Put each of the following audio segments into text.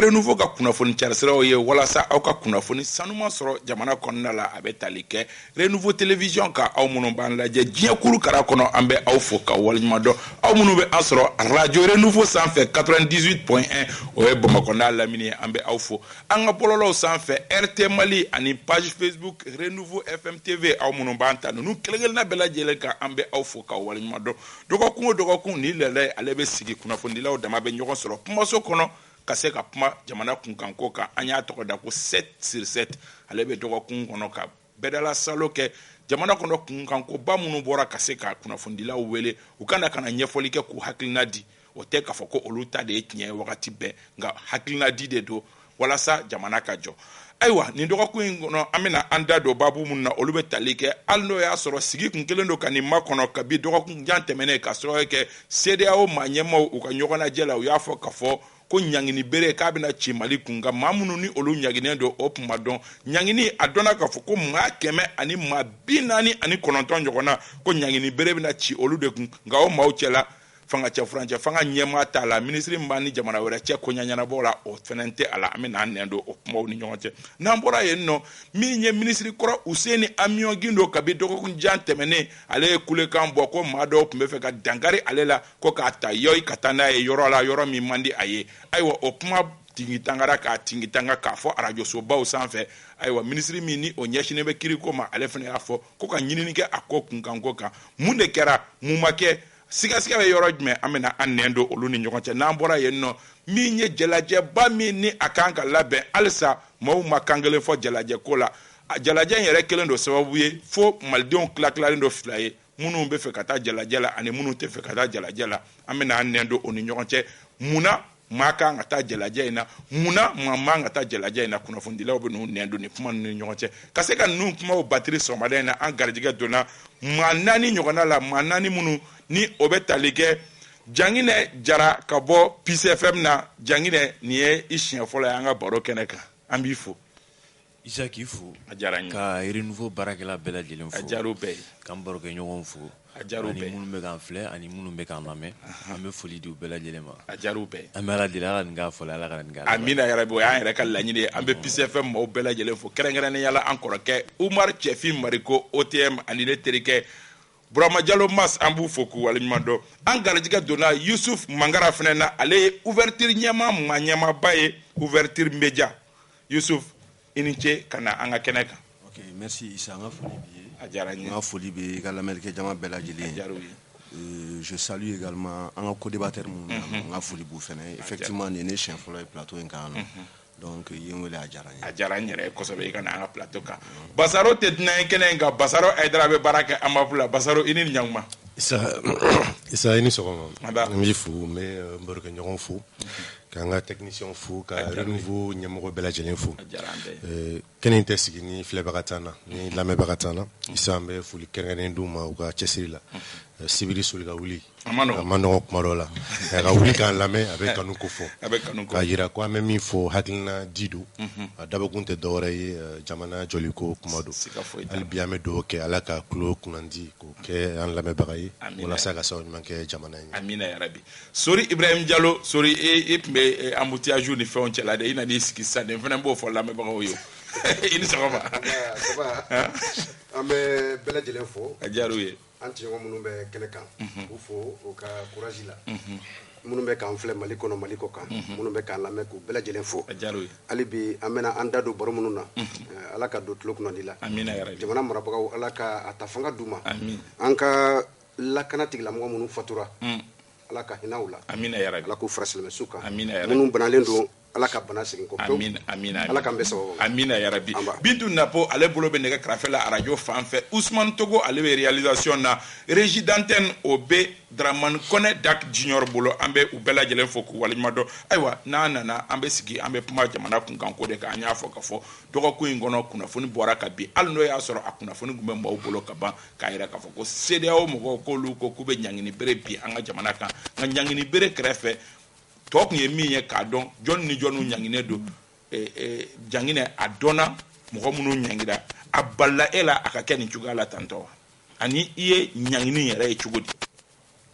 renouveau ka kunafoni charsiraw ye walasa aw ka kunafoni sanuma sɔrɔ jamana kɔnɔna la a bɛ tali kɛ renouveau télévision ka aw minnu b'an lajɛ diɲɛ kuru kara kɔnɔ an bɛ aw fo ka waleɲuman dɔn aw minnu bɛ an sɔrɔ radio renouveau sanfɛ 98.1 o ye bamakɔ n'a lamini ye an bɛ aw fo an ka bɔlɔlɔw sanfɛ RT Mali ani page Facebook renouveau FM TV aw minnu b'an ta ninnu kelen-kelenna bɛɛ lajɛlen kan an bɛ aw fo ka waleɲuman dɔn dɔgɔkun o dɔgɔkun ni lɛlɛ ale bɛ sigi kunnafonidilaw dama bɛ ɲɔgɔn sɔrɔ kumaso kɔnɔ ka se ka kuma jamana kunkanko kan an y'a tɔgɔ da ko 7 sur 7 ale bɛ dɔgɔkun kɔnɔ ka bɛdala salo kɛ jamana kɔnɔ kunkanko ba minnu bɔra ka se ka kunnafonidilaw wele u kana ɲɛfɔli kɛ k'u hakilina di o tɛ k'a fɔ ko olu ta de ye tiɲɛ ye wagati bɛɛ nka hakilina di de don walasa jamana ka jɔ ayiwa nin dɔgɔkun in kɔnɔ an bɛna an da don babu minnu na olu bɛ tali kɛ hali n'o y'a sɔrɔ sigi kun kelen don ka nin ma kɔnɔ kabi dɔgɔkun jan tɛmɛnen ka sababu kɛ CEDEAO maa ɲɛmaaw u ka ɲɔgɔn lajɛ la u y'a fɔ ka fɔ ko ɲangini bere k'a bɛna ci Mali kun nka maa minnu ni olu ɲaginen don o tuma dɔn ɲangini a dɔnna k'a fɔ ko maa 100 ani maa 49 ɲɔgɔn na ko ɲangini bere bɛna ci olu de kun nka o maaw cɛla fanga cɛ furancɛ fanga ɲɛmaa t'a la minisiri min b'a ni jamana wɛrɛ cɛ ko ɲaɲanabɔ la o fɛnɛ tɛ a la an bɛna an nɛn don o kumaw ni ɲɔgɔn cɛ n'an bɔra yen nɔ min ye minisiri kɔrɔ Useni Amion Gindo kabi dɔgɔkun jan tɛmɛnen ale ye kulekan bɔ ko maa dɔw tun bɛ fɛ ka dankari ale la ko k'a ta yɔyi ka taa n'a ye yɔrɔ la yɔrɔ min man di a ye ayiwa o kuma tingitangara k'a tingitanga k'a fɔ arajosobaw sanfɛ ayiwa minisiri min ni o ɲɛsinen bɛ kiriko ma ale fana y'a fɔ ko ka ɲinini kɛ a ko kunkanko kan mun de kɛra mun ma kɛ sigasiga bɛ yɔrɔ jumɛn an bɛna an nɛn don olu ni ɲɔgɔn cɛ n'an bɔra yen nɔ min ye jalajɛba min ni a kan ka labɛn halisa maaw ma kan kelen fɔ jalajɛ ko la jalajɛ in yɛrɛ kelen don sababu ye fo malidenw tilatilalen don fila ye minnu bɛ fɛ ka taa jalajɛ la ani minnu tɛ fɛ ka taa jalajɛ la an bɛna an nɛn don o ni ɲɔgɔn cɛ munna maa kan ka taa jalajɛ in na munna maa man ka taa jalajɛ in na kunnafonidilaw bɛ n'u nɛn don ni kuma ninnu ni ɲɔgɔn cɛ ka se ka ninnu kumaw batiri sɔgɔmada in na an garijɛgɛ donna maa 4 ɲɔgɔnna la maa 4 minnu ni o bɛ tali kɛ Janginɛ Jara ka bɔ Peace FM na Janginɛ nin ye i siɲɛ fɔlɔ ye an ka baro kɛnɛ kan an b'i fo Isa k'i fo a diyara n ye ka renouveau baarakɛla bɛɛ lajɛlen fo a diyara u bɛɛ ye k'an barokɛɲɔgɔnw fo a diyara u bɛɛ ye ani minnu bɛ k'an filɛ ani minnu bɛ k'an lamɛn an bɛ foli di u bɛɛ lajɛlen ma a diyara u bɛɛ ye an bɛ Ala deli Ala ka nin k'a fɔlɔ Ala ka nin k'a laban amina yarabi o y'an yɛrɛ ka laɲini ye an bɛ Peace FM maaw bɛɛ lajɛlen fo kɛrɛnkɛrɛnnenya la an kɔrɔkɛ Umar Cɛfin Mariko OTM ani ne terikɛ Burama Jalo Mas an b'u fo k'u waleɲuman dɔn an garijɛgɛ donna Yusuf Mangara fana na ale ye ouverture ɲɛmaa maa ɲɛmaaba ye ouverture média Yusuf i ni ce ka na an ka kɛnɛ kan. Ok merci Isa an ka foli b'i ye a diyara n ye an ka foli bɛ i ka lamɛnnikɛ jama bɛɛ lajɛlen a diyara u ye je salue également an ka co-débatteur minnu an ka foli b'u fɛnɛ effectivement nin ye ne siɲɛ fɔlɔ ye plateau in kan donc i ye n wele a diyara n ye a diyara n yɛrɛ kosɛbɛ i ka na an ka plateau kan Basaro tɛ dunan ye kɛnɛ in kan Basaro Aidara bɛ baara kɛ AMAF la Basaro i ni ɲankuma Isa i ni sɔgɔma Aba. n b'i fo n bɛ n barokɛɲɔgɔn fo k'an ka technicien fo ka renouveau ɲɛmɔgɔ bɛɛ lajɛlen fo a diyara an bɛɛ ye kɛnɛ in tɛ sigi ni filɛbaga t'an na ni lamɛnbaga t'an na Isa an bɛ foli kɛrɛnkɛrɛnnen d'u ma u ka cɛsiri la sibiri soli ka wuli a ma nɔgɔn a ma nɔgɔn kuma dɔw la ka wuli k'an lamɛn a bɛ kanu ko fɔ a bɛ kanu k'a kɔ jira ko an bɛ min fɔ hakilina di don a dabɔkun tɛ dɔwɛrɛ ye jamana jɔliko kuma don siga foyi t'a la. hali bi an bɛ dugawu kɛ ala ka tulo kunnandi k'o kɛ an lamɛnbaga ye Amina. walasa ka sababu ɲuman kɛ jamana in ye amina yarabi Sori Ibrahim Diallo Sori e tun bɛ embouteillage ni fɛnw cɛla de i nan'i sigi sisan nin fana b'o fɔ lamɛnbagaw ye i ni sɔgɔma an bɛ bɛɛ lajɛlen fo a diyara u ye an tiɲɔgɔn minnu bɛ kɛnɛ kan u fo u ka courage la minnu bɛ k'an filɛ Mali kɔnɔ Mali kɔ kan minnu bɛ k'an lamɛn k'u bɛɛ lajɛlen fo a diyara u ye hali bi an bɛna an da don baro minnu na ala ka don tulo kunnandi la amina yarabi jamana marabagaw ala ka a ta fanga d'u ma amin an ka lakana tigilamɔgɔ minnu fatura ala ka hinɛ u la amina yarabi ala k'u fara silamɛsu kan amina yarabi minnu banalen don ala ka bana segin kɔ pewu amina amina ala k'an bɛ sababu ma. amina yarabi Amba. Bintu Napo ale bolo bɛ nɛgɛ karafe la arajo fan fɛ Ousmane Togo ale bɛ réalisation na régie d'antenne o bɛ Dramane Kone Dak Junior bolo an bɛ u bɛɛ lajɛlen fo k'u waleɲuman dɔn ayiwa n'an nana an bɛ sigi an bɛ kuma jamana kunkanko de kan an y'a fɔ ka fɔ dɔgɔkun in kɔnɔ kunnafoni bɔra ka bin hali n'o y'a sɔrɔ a kunnafoni tun bɛ maaw bolo ka ban k'a yira k'a fɔ ko CEDEAO mɔgɔw k'olu ko k'u bɛ ɲangini bere bin an ka jamana kan nka ɲangini bere kɛrɛfɛ tɔ kun ye min ye k'a dɔn jɔn ni jɔnw ɲanginen don Janginɛ a dɔnna mɔgɔ minnu ɲangira a balila e la a ka kɛ nin cogoya la tantɔ wa ani i ye ɲangini yɛrɛ ye cogo di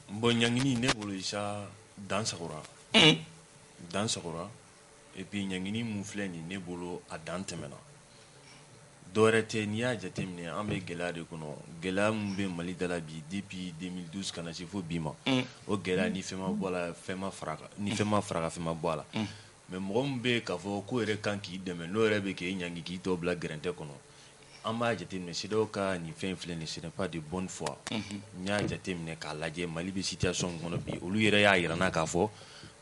bon ɲangini ne bolo Isa dan sagora et puis ɲangini mun filɛ nin ne bolo a dan tɛmɛna dɔwɛrɛ tɛ n'i y'a jateminɛ an bɛ gɛlɛya de kɔnɔ gɛlɛya mun bɛ mali da la bi depuis 2012 kana se fo bi ma o gɛlɛya ni fɛn ma bɔ a la fɛn ma fara ni fɛn ma fara ka fɛn ma bɔ a la mais mɔgɔ min bɛ k'a fɔ ko yɛrɛ kan k'i dɛmɛ n'o yɛrɛ bɛ k'e ɲangi k'i tɔ bila gɛrɛntɛ kɔnɔ an b'a jateminɛ CEDEAO ka nin fɛn filɛ nin ce n'est pas de bonne foi n y'a jateminɛ k'a lajɛ mali bɛ situation min kɔnɔ bi olu yɛrɛ y'a yira n na k'a fɔ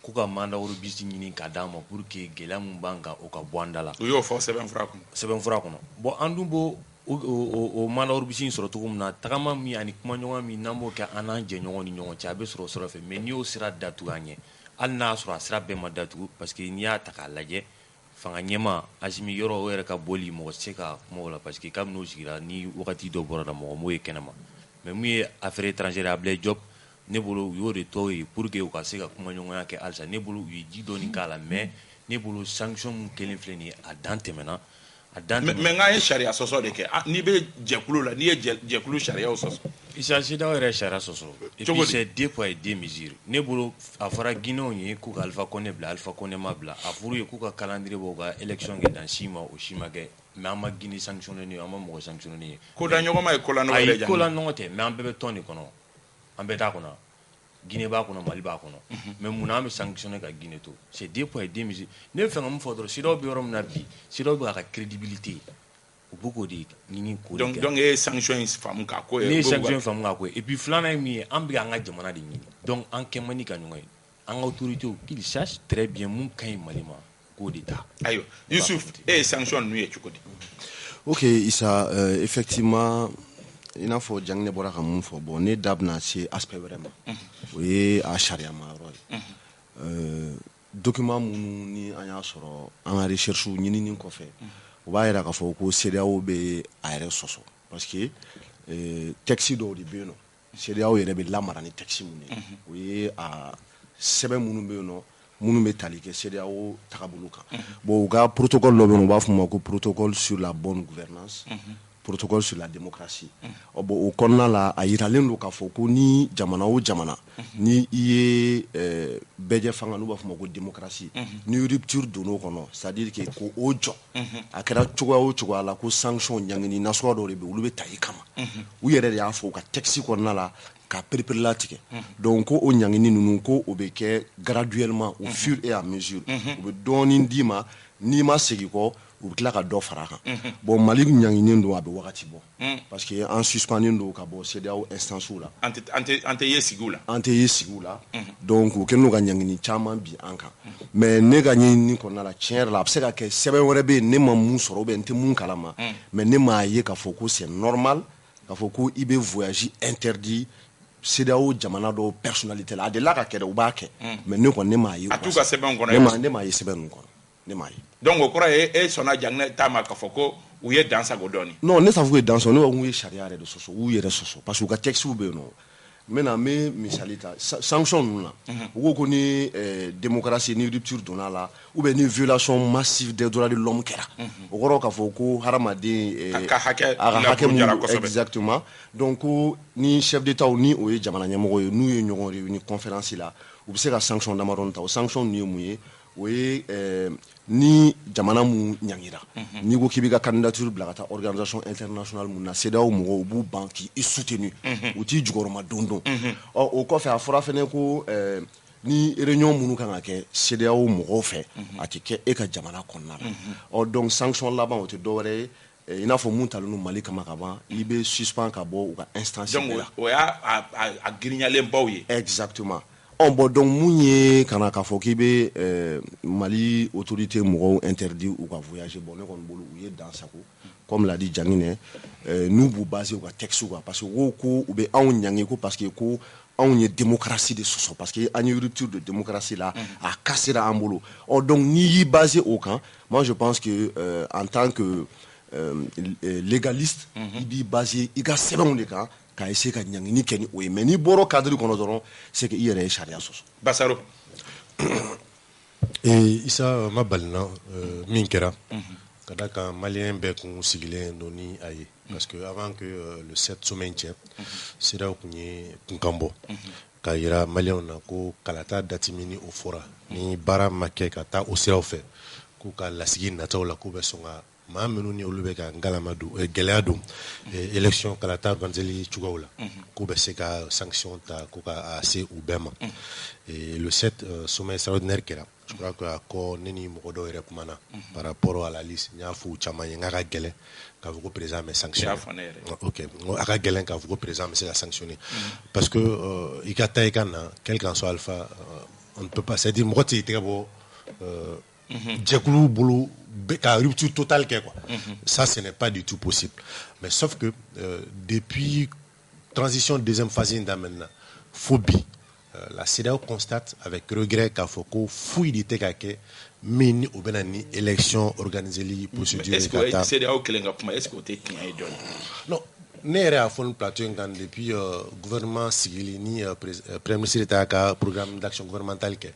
k'u ka mandawuru bisi ɲini k'a d'an ma pour que gɛlɛya min b'an kan o ka bɔ an da la. u y'o fɔ sɛbɛnfura kɔnɔ. sɛbɛnfura kɔnɔ bon an dun b'o o mandawuru bisi in sɔrɔ cogo min na tagama min ani kumaɲɔgɔn min n'an b'o kɛ an n'an jɛɲɔgɔn ni ɲɔgɔn cɛ a bɛ sɔrɔ sira fɛ mais n'i y'o sira datugu an ɲɛ hali n'a sɔrɔ a sira bɛɛ ma datugu parce que n'i y'a ta k'a lajɛ fanga ɲɛma Asimi yɔrɔ o yɛrɛ ka bɔli mɔgɔ tɛ se ka kuma o la parce que kabini o sigira ni wagati dɔ bɔra la mɔgɔ m'o ye kɛnɛma mais mun ye affaire étrangère Ablaye Diop ne bolo u y'o de tɔ ye pour que u ka se ka kumaɲɔgɔnya kɛ halisa ne bolo u ye ji dɔɔni k'a la mais ne bolo sanction mun kelen filɛ nin ye a dan tɛmɛna a dan tɛmɛna mais n'an ye sariya sɔsɔ de kɛ n'i bɛ jɛkulu la n'i ye jɛkulu sariyaw sɔsɔ Isa CEDEAO yɛrɛ sariya sɔsɔ et puis c'est deux poids et deux mesures ne bolo a fɔra Guinéenw ye k'u ka Alpha Condé bila Alpha Condé ma bila a fɔr'u ye k'u ka calendrier bɔ u ka élection kɛ dans 6 mois o si ma kɛ mais an ma Guinée sanctionné an ma mɔgɔ sanctionné ye kodaɲɔgɔnma ye kolanɔgɔ de ayi kolanɔgɔ tɛ mais an bɛɛ bɛ tɔn de kɔnɔ an bɛɛ t'a kɔnɔ Guinée b'a kɔnɔ Mali b'a kɔnɔ mais mun an bɛ sanctionné ka Guinée to c'est deux poids et deux mesures ne bɛ fɛ ka mun fɔ dɔrɔn CEDEAO bɛ yɔrɔ min na bi CEDEAO bɛ ka crédibilité u b'o k'o de ɲini k'o de kɛ donc e ye sanction in faamu k'a ko ye ne ye sanction in faamu k'a ko ye et puis filanan ye min ye an bɛ an ka jamana de ɲini donc an kɛ man di ka ɲɔgɔn ye an ka autorités qu'ils sachent très bien mun ka ɲi Mali ma k'o de ta ayiwa Yusuf e ye sanction ninnu ye cogo di Ok Issa effectivement i n'a fɔ Janginɛ bɔra ka mun fɔ bon ne da bɛna se aspect wɛrɛ ma o ye a sariyama yɔrɔ ye document minnu ni an y'a sɔrɔ an ka recherche ɲinini kɔfɛ o b'a yira k'a fɔ ko CEDEAO bɛ a yɛrɛ sɔsɔ parce que texte dɔw de bɛ yen nɔ CEDEAO yɛrɛ bɛ lamara ni texte minnu ye o ye a sɛbɛn minnu bɛ yen nɔ minnu bɛ tali kɛ CEDEAO tagabolo kan bon u ka protocole dɔ bɛ yen nɔ u b'a fɔ o ma ko protocole sur la bonne gouvernance protocole sur la démocratie bon o kɔnɔna la a yiralen don k'a fɔ ko ni jamana o jamana ni i ye bɛɛjɛ fanga n'u b'a fɔ o ma ko démocratie ni rupture donn'o kɔnɔ c'est à dire que ko o jɔ a kɛra cogoya o cogoya la ko sanction ɲangini nasuguya dɔw de bɛ yen olu bɛ ta i kama u yɛrɛ de y'a fɔ u ka texte kɔnɔna la ka perepere tigɛ donc ko o ɲangini ninnu ko o bɛ kɛ graduellement au fur et à mesure u bɛ dɔɔni d'i ma n'i ma segin kɔ u bɛ tila ka dɔ fara a kan bon Mali ɲanginen don a bɛ wagati bɔ parce que an suspendé don ka bɔ CEDEAO instance la an tɛ ye sigi u la an tɛ ye sigi u la donc u kɛlen don ka ɲangini caman bi an kan mais ne ka ɲɛɲini kɔnɔna la tiɲɛ yɛrɛ la a bɛ se ka kɛ sɛbɛn wɛrɛ bɛ yen ne ma mun sɔrɔ n tɛ mun kalama mais ne m'a ye k'a fɔ ko c'est normal k'a fɔ ko i bɛ voyage interdit CEDEAO jamana dɔw personnalité la a delila ka kɛ dɛ u b'a kɛ mais ne kɔni ne m'a ye a t'u ka sɛbɛn kɔnɔ ne m'a ye sɛbɛn ninnu kɔnɔ ne m'a ye donc o kɔrɔ ye e sɔnna Janginɛ ta ma k'a fɔ ko u ye dan sago dɔɔni non ne t'a fɔ k'u ye dan sago ne b'a fɔ k'u ye sariya yɛrɛ de sɔsɔ u y'u yɛrɛ sɔsɔ parce que u ka textes bɛ yen nɔ n bɛ misali ta sanction ninnu na u ko ko ni démocratie ni rupture donna la ou bien ni violation massive des droits de l'homme kɛra o kɔrɔ k'a fɔ ko hadamaden a ka hakɛ mun exactement donc ko ni chef d'état ni o ye jamana ɲɛmɔgɔ ye n'u ye ɲɔgɔn réuni conférence la u bɛ se ka sanction damadɔni ta o sanction ninnu ye mun ye o ye ni jamana mun ɲangira n'i ko k'i bɛ ka candidature bila ka taa organisation internationale mun na CEDEAO mɔgɔw u b'u ban k'i soutenu u t'i jukɔrɔma don don o kɔfɛ a fɔra fɛnɛ ko ni réunion minnu kan ka kɛ CEDEAO mɔgɔw fɛ a tɛ kɛ e ka jamana kɔnɔna la donc sanction laban o tɛ dɔwɛrɛ ye i n'a fɔ mun talen don Mali kama ka ban i bɛ suspend ka bɔ u ka instance donc o y'a giriɲalenbaw ye exactement bon donc mun ye kana k'a fɔ k'i bɛ Mali autorité mɔgɔw interdit u ka voyager bon ne kɔni bolo u ye dan sago comme l'a dit Janginɛ n'u b'u baser u ka texte kan parce que u ko u bɛ anw ɲangi ko parce que ko anw ye démocratie de sɔsɔ parce que an ye rupture de démocratie la a kasira an bolo donc n'i y'i baser o kan moi je pense que en tant que légaliste i b'i baser i ka sɛbɛnw de kan ka essayer ka ɲangini kɛ ni o ye mais n'i bɔra cadre kɔnɔ dɔrɔn c'est que i yɛrɛ ye sariya sɔsɔ Basaro Issa ma balina min kɛra ka da kan malien bɛɛ kun sigilen don ni a ye parce que avant que le 7 sommet in cɛ CEDEAO kun ye kunkan bɔ k'a yira maliyɛnw na ko kalata dati min ni o fɔra ni baara ma kɛ ka taa o siraw fɛ k'u ka lasigi nataw la k'u bɛ sɔn ka maa minnu ni olu bɛ ka ngalama don gɛlɛya don élection kalata organiseli cogoyaw la k'u bɛ se ka sanction ta k'u ka se u bɛɛ ma le 7 sommet extraordinaire kɛra je crois que a kɔ ne ni mɔgɔ dɔw yɛrɛ kumana par rapport à la liste n y'a fɔ u caman ye n k'a ka gɛlɛn k'a fɔ ko président bɛ sanctionner ok a ka gɛlɛn k'a fɔ ko président bɛ se ka sanctionner parce que i ka taa i ka na quel qu'en soit alpha on ne peut pas c'est à dire mɔgɔ tɛ i tɛgɛ bɔ jɛkulu bolo ka rupture totale kɛ quoi ça ce n'est pas du tout possible mais sauf que depuis transition deuxième phase in daminɛ na fo bi la CEDEAO constate avec regret k'a fɔ ko foyi de tɛ ka kɛ min ni o bɛna ni élection organiseli procédure est-ce que CEDEAO kelen ka kuma est-ce que o tɛ tiɲɛ ye dɔɔni non ne yɛrɛ y'a fɔ ni plateau in kan depuis gouvernement sigili ni premier ministre ta ka programme d'action gouvernementale kɛ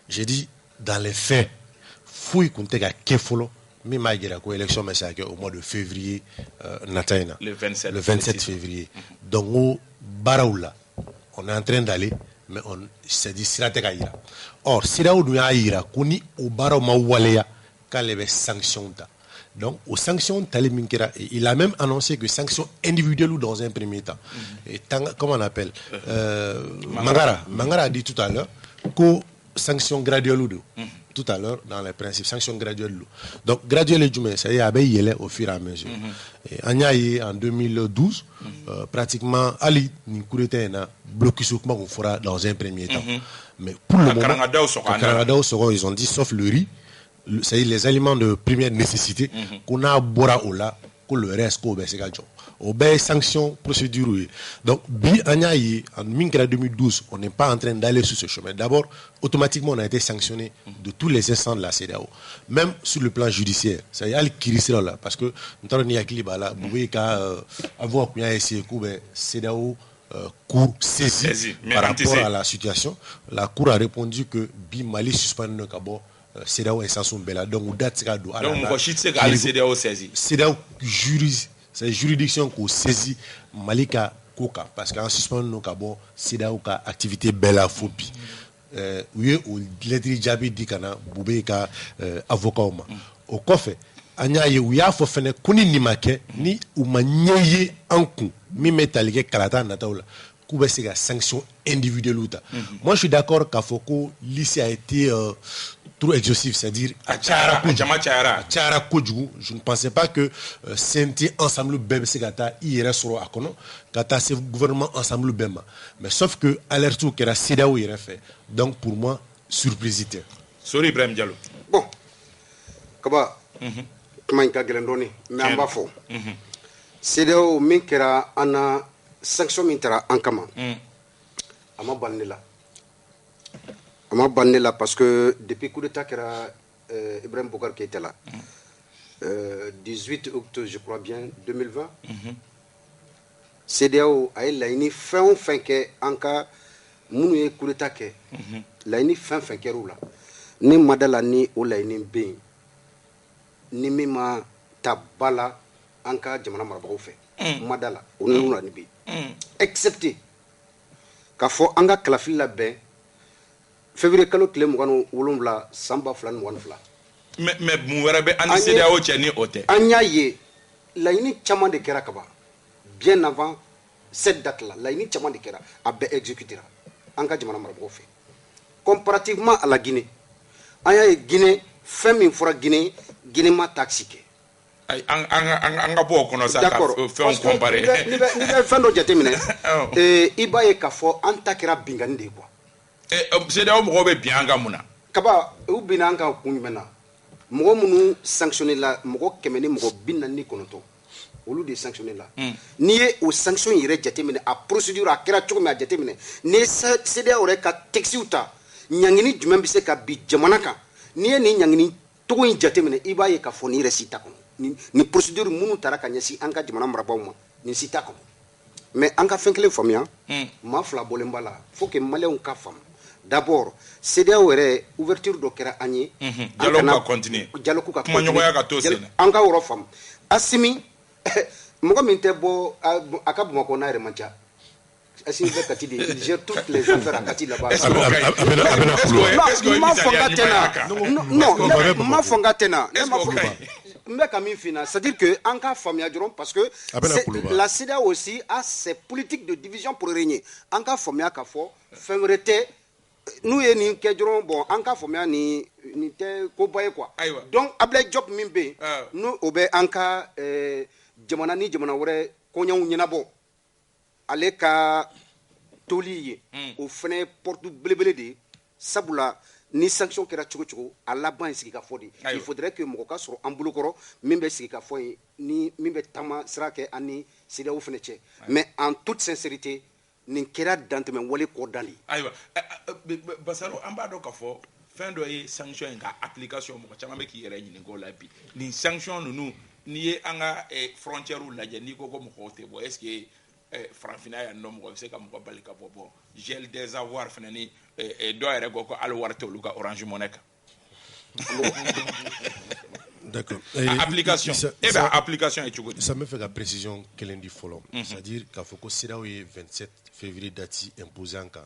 j'ai dit dans les faits foyi kun tɛ ka kɛ fɔlɔ min b'a jira ko élection bɛ se ka kɛ au mois de février nata in na le 27 février donc o baaraw la on est en train d'aller mais on s'est dit sira tɛ ka yira or CEDEAO dun y'a yira ko ni o baaraw ma waleya k'ale bɛ sanction ta donc aux sanctions tali min kɛra il a même annoncé que sanctions individuelles ou dans un premier temps et comment on appelle Mangara a dit tout à l'heure que sanctions graduelles ou tout à l'heure dans les principes sanctions graduelles donc graduelles et jumɛn c'est-à-dire a bɛ yɛlɛ au fur et à mesure an y'a ye en 2012 pratiquement ali ni coup d'état in na blocus kuma kun fɔra dans un premier temps mais pour le moment Karangadaw sɔgɔ ils ont dit sauf le riz c'est-à-dire les aliments de première nécessité qu'on a bora au là que le reste qu'on bɛ se ka jɔ o bɛɛ ye sanction procédure ye donc bi an y'a ye en min kɛra 2012 on n'est pas en train d'aller sur ce chemin d'abord automatiquement on a été sanctionné de tous les instants de la CEDEAO même sur le plan judiciaire c'est-à-dire hali kiiri siraw la parce que n t'a dɔn ni hakili b'a la Bubé ka avoir kun y'a essayé k'u bɛ CEDEAO cour saisi par rapport à la situation la cour a répondu que bi Mali suspendu ka bɔ CEDEAO instance bɛɛ la donc u da tɛ se ka don a la donc mɔgɔ si tɛ se ka hali CEDEAO saisi CEDEAO c'est juridiction qu'on saisit Mali ka ko kan parce qu'en suspend ka bɔ CEDEAO ka activité bɛɛ la fo bi u ye o lettre jaabi di ka na Bubé ka avocat ma o kɔfɛ an y'a ye u y'a fɔ fɛnɛ ko ni nin ma kɛ ni u ma ɲɛ ye an kun min bɛ tali kɛ kalata nataw la k'u bɛ se ka sanction individuelle ta moi je suis d'accord k'a fɔ ko liste a été trop exhaustif, c'est-à-dire a cayara kojugu. Je ne pensais pas que CNT ensemble bɛɛ bɛ se ka taa i yɛrɛ sɔrɔ a kɔnɔ ka taa se gouvernement ensemble bɛɛ ma mais sauf que alerte kɛra CEDEAO yɛrɛ fɛ donc pour moi surprise tɛ. Sori Ibrahim Diallo. Bon kaba kuma in ka gɛlɛn dɔɔni mais an b'a fɔ CEDEAO min kɛra an na sanction min taara an kama a ma ban ne la. On m'a banné là parce que depuis coup d'état kɛra Ibrahim Boubacar Keïta là 18 octobre je crois bien 2020 CEDEAO a ye laɲini fɛn o fɛn kɛ an ka minnu ye coup d'état kɛ laɲini fɛn fɛn kɛra u la ni ma da la ni o laɲini bɛ yen ni min ma ta ba la an ka jamana marabagaw fɛ ma da la o ni na ni bɛ yen excepté k'a fɔ an ka kalafili labɛn février kalo tile 27 san 2022 mais mun wɛrɛ bɛ an ni CEDEAO cɛ ni o tɛ an y'a ye laɲini caman de kɛra kaban bien avant cette date là laɲini caman de kɛra a bɛɛ exécutera an ka jamana marabagaw fɛ comparativement à la Guinée an y'a ye Guinée fɛn min fɔra Guinée ma taxe kɛ an ka bɔ o kɔnɔ sa ka fɛnw comparer ni bɛ fɛn dɔ jateminɛ i b'a ye k'a fɔ an ta kɛra bingani de ye quoi CEDEAO mɔgɔw bɛ bin an kan mun na kaba u bin an kan kun jumɛn na mɔgɔ minnu sanctionné la mɔgɔ 100 ni mɔgɔ 49 olu de sanctionné la n'i ye o sanction yɛrɛ jateminɛ a procédure a kɛra cogo min a jateminɛ n'i ye CEDEAO yɛrɛ ka texte ta ɲangini jumɛn bɛ se ka bin jamana kan n'i ye nin ɲangini cogo in jateminɛ i b'a ye k'a fɔ nin yɛrɛ si t'a kɔnɔ ni procédure minnu taara ka ɲɛsin an ka jamana marabagaw ma nin si t'a kɔnɔ mais an ka fɛn kelen faamuya maa fila bɔlen b'a la faut que maliyɛnw ka faamu d'abord CEDEAO yɛrɛ ouverture dɔ kɛra an ye dialogue ka continuer dialogue ka kuma ɲɔgɔnya ka to sen an ka yɔrɔ faamu Assimi mɔgɔ min tɛ bɔ a ka Bamakɔ n'a yɛrɛ man ca il gère toutes les affaires à Kati là-bas. C'est-à-dire que en cas famille parce que la CEDEAO aussi a ses politiques de division pour régner. En cas famille qu'a fait février nous et ni kedron bon en cas famille ni te ko boy quoi. Donc Ablaye Diop Mimbe nous obé en cas jamana ni jamana wore ko nyaw nyina bo ale ka toli au fene porte blebele de sabula ni sanction kera chogo à la ban sigi ka fodi il faudrait que moko ka soro ambulu koro mimbe sigi ka foy ni mimbe tama sera ke ani sida ou fene che mais en toute sincérité ni kera danteme wole ko dali aywa basalo ambado ka fo fin do yi sanction ga application moko chama be ki yere ni ko labi ni sanction nunu ni anga frontière ou la ni ko moko te bo est-ce que Franfina ya no mo se ka mo balika bobo gel des avoirs fenani do ere go ko al warte luka Orange Money. D'accord. Application application et tu ça me fait la précision qu'elle dit follow c'est-à-dire qu'il faut que c'est 27 février date imposé en cas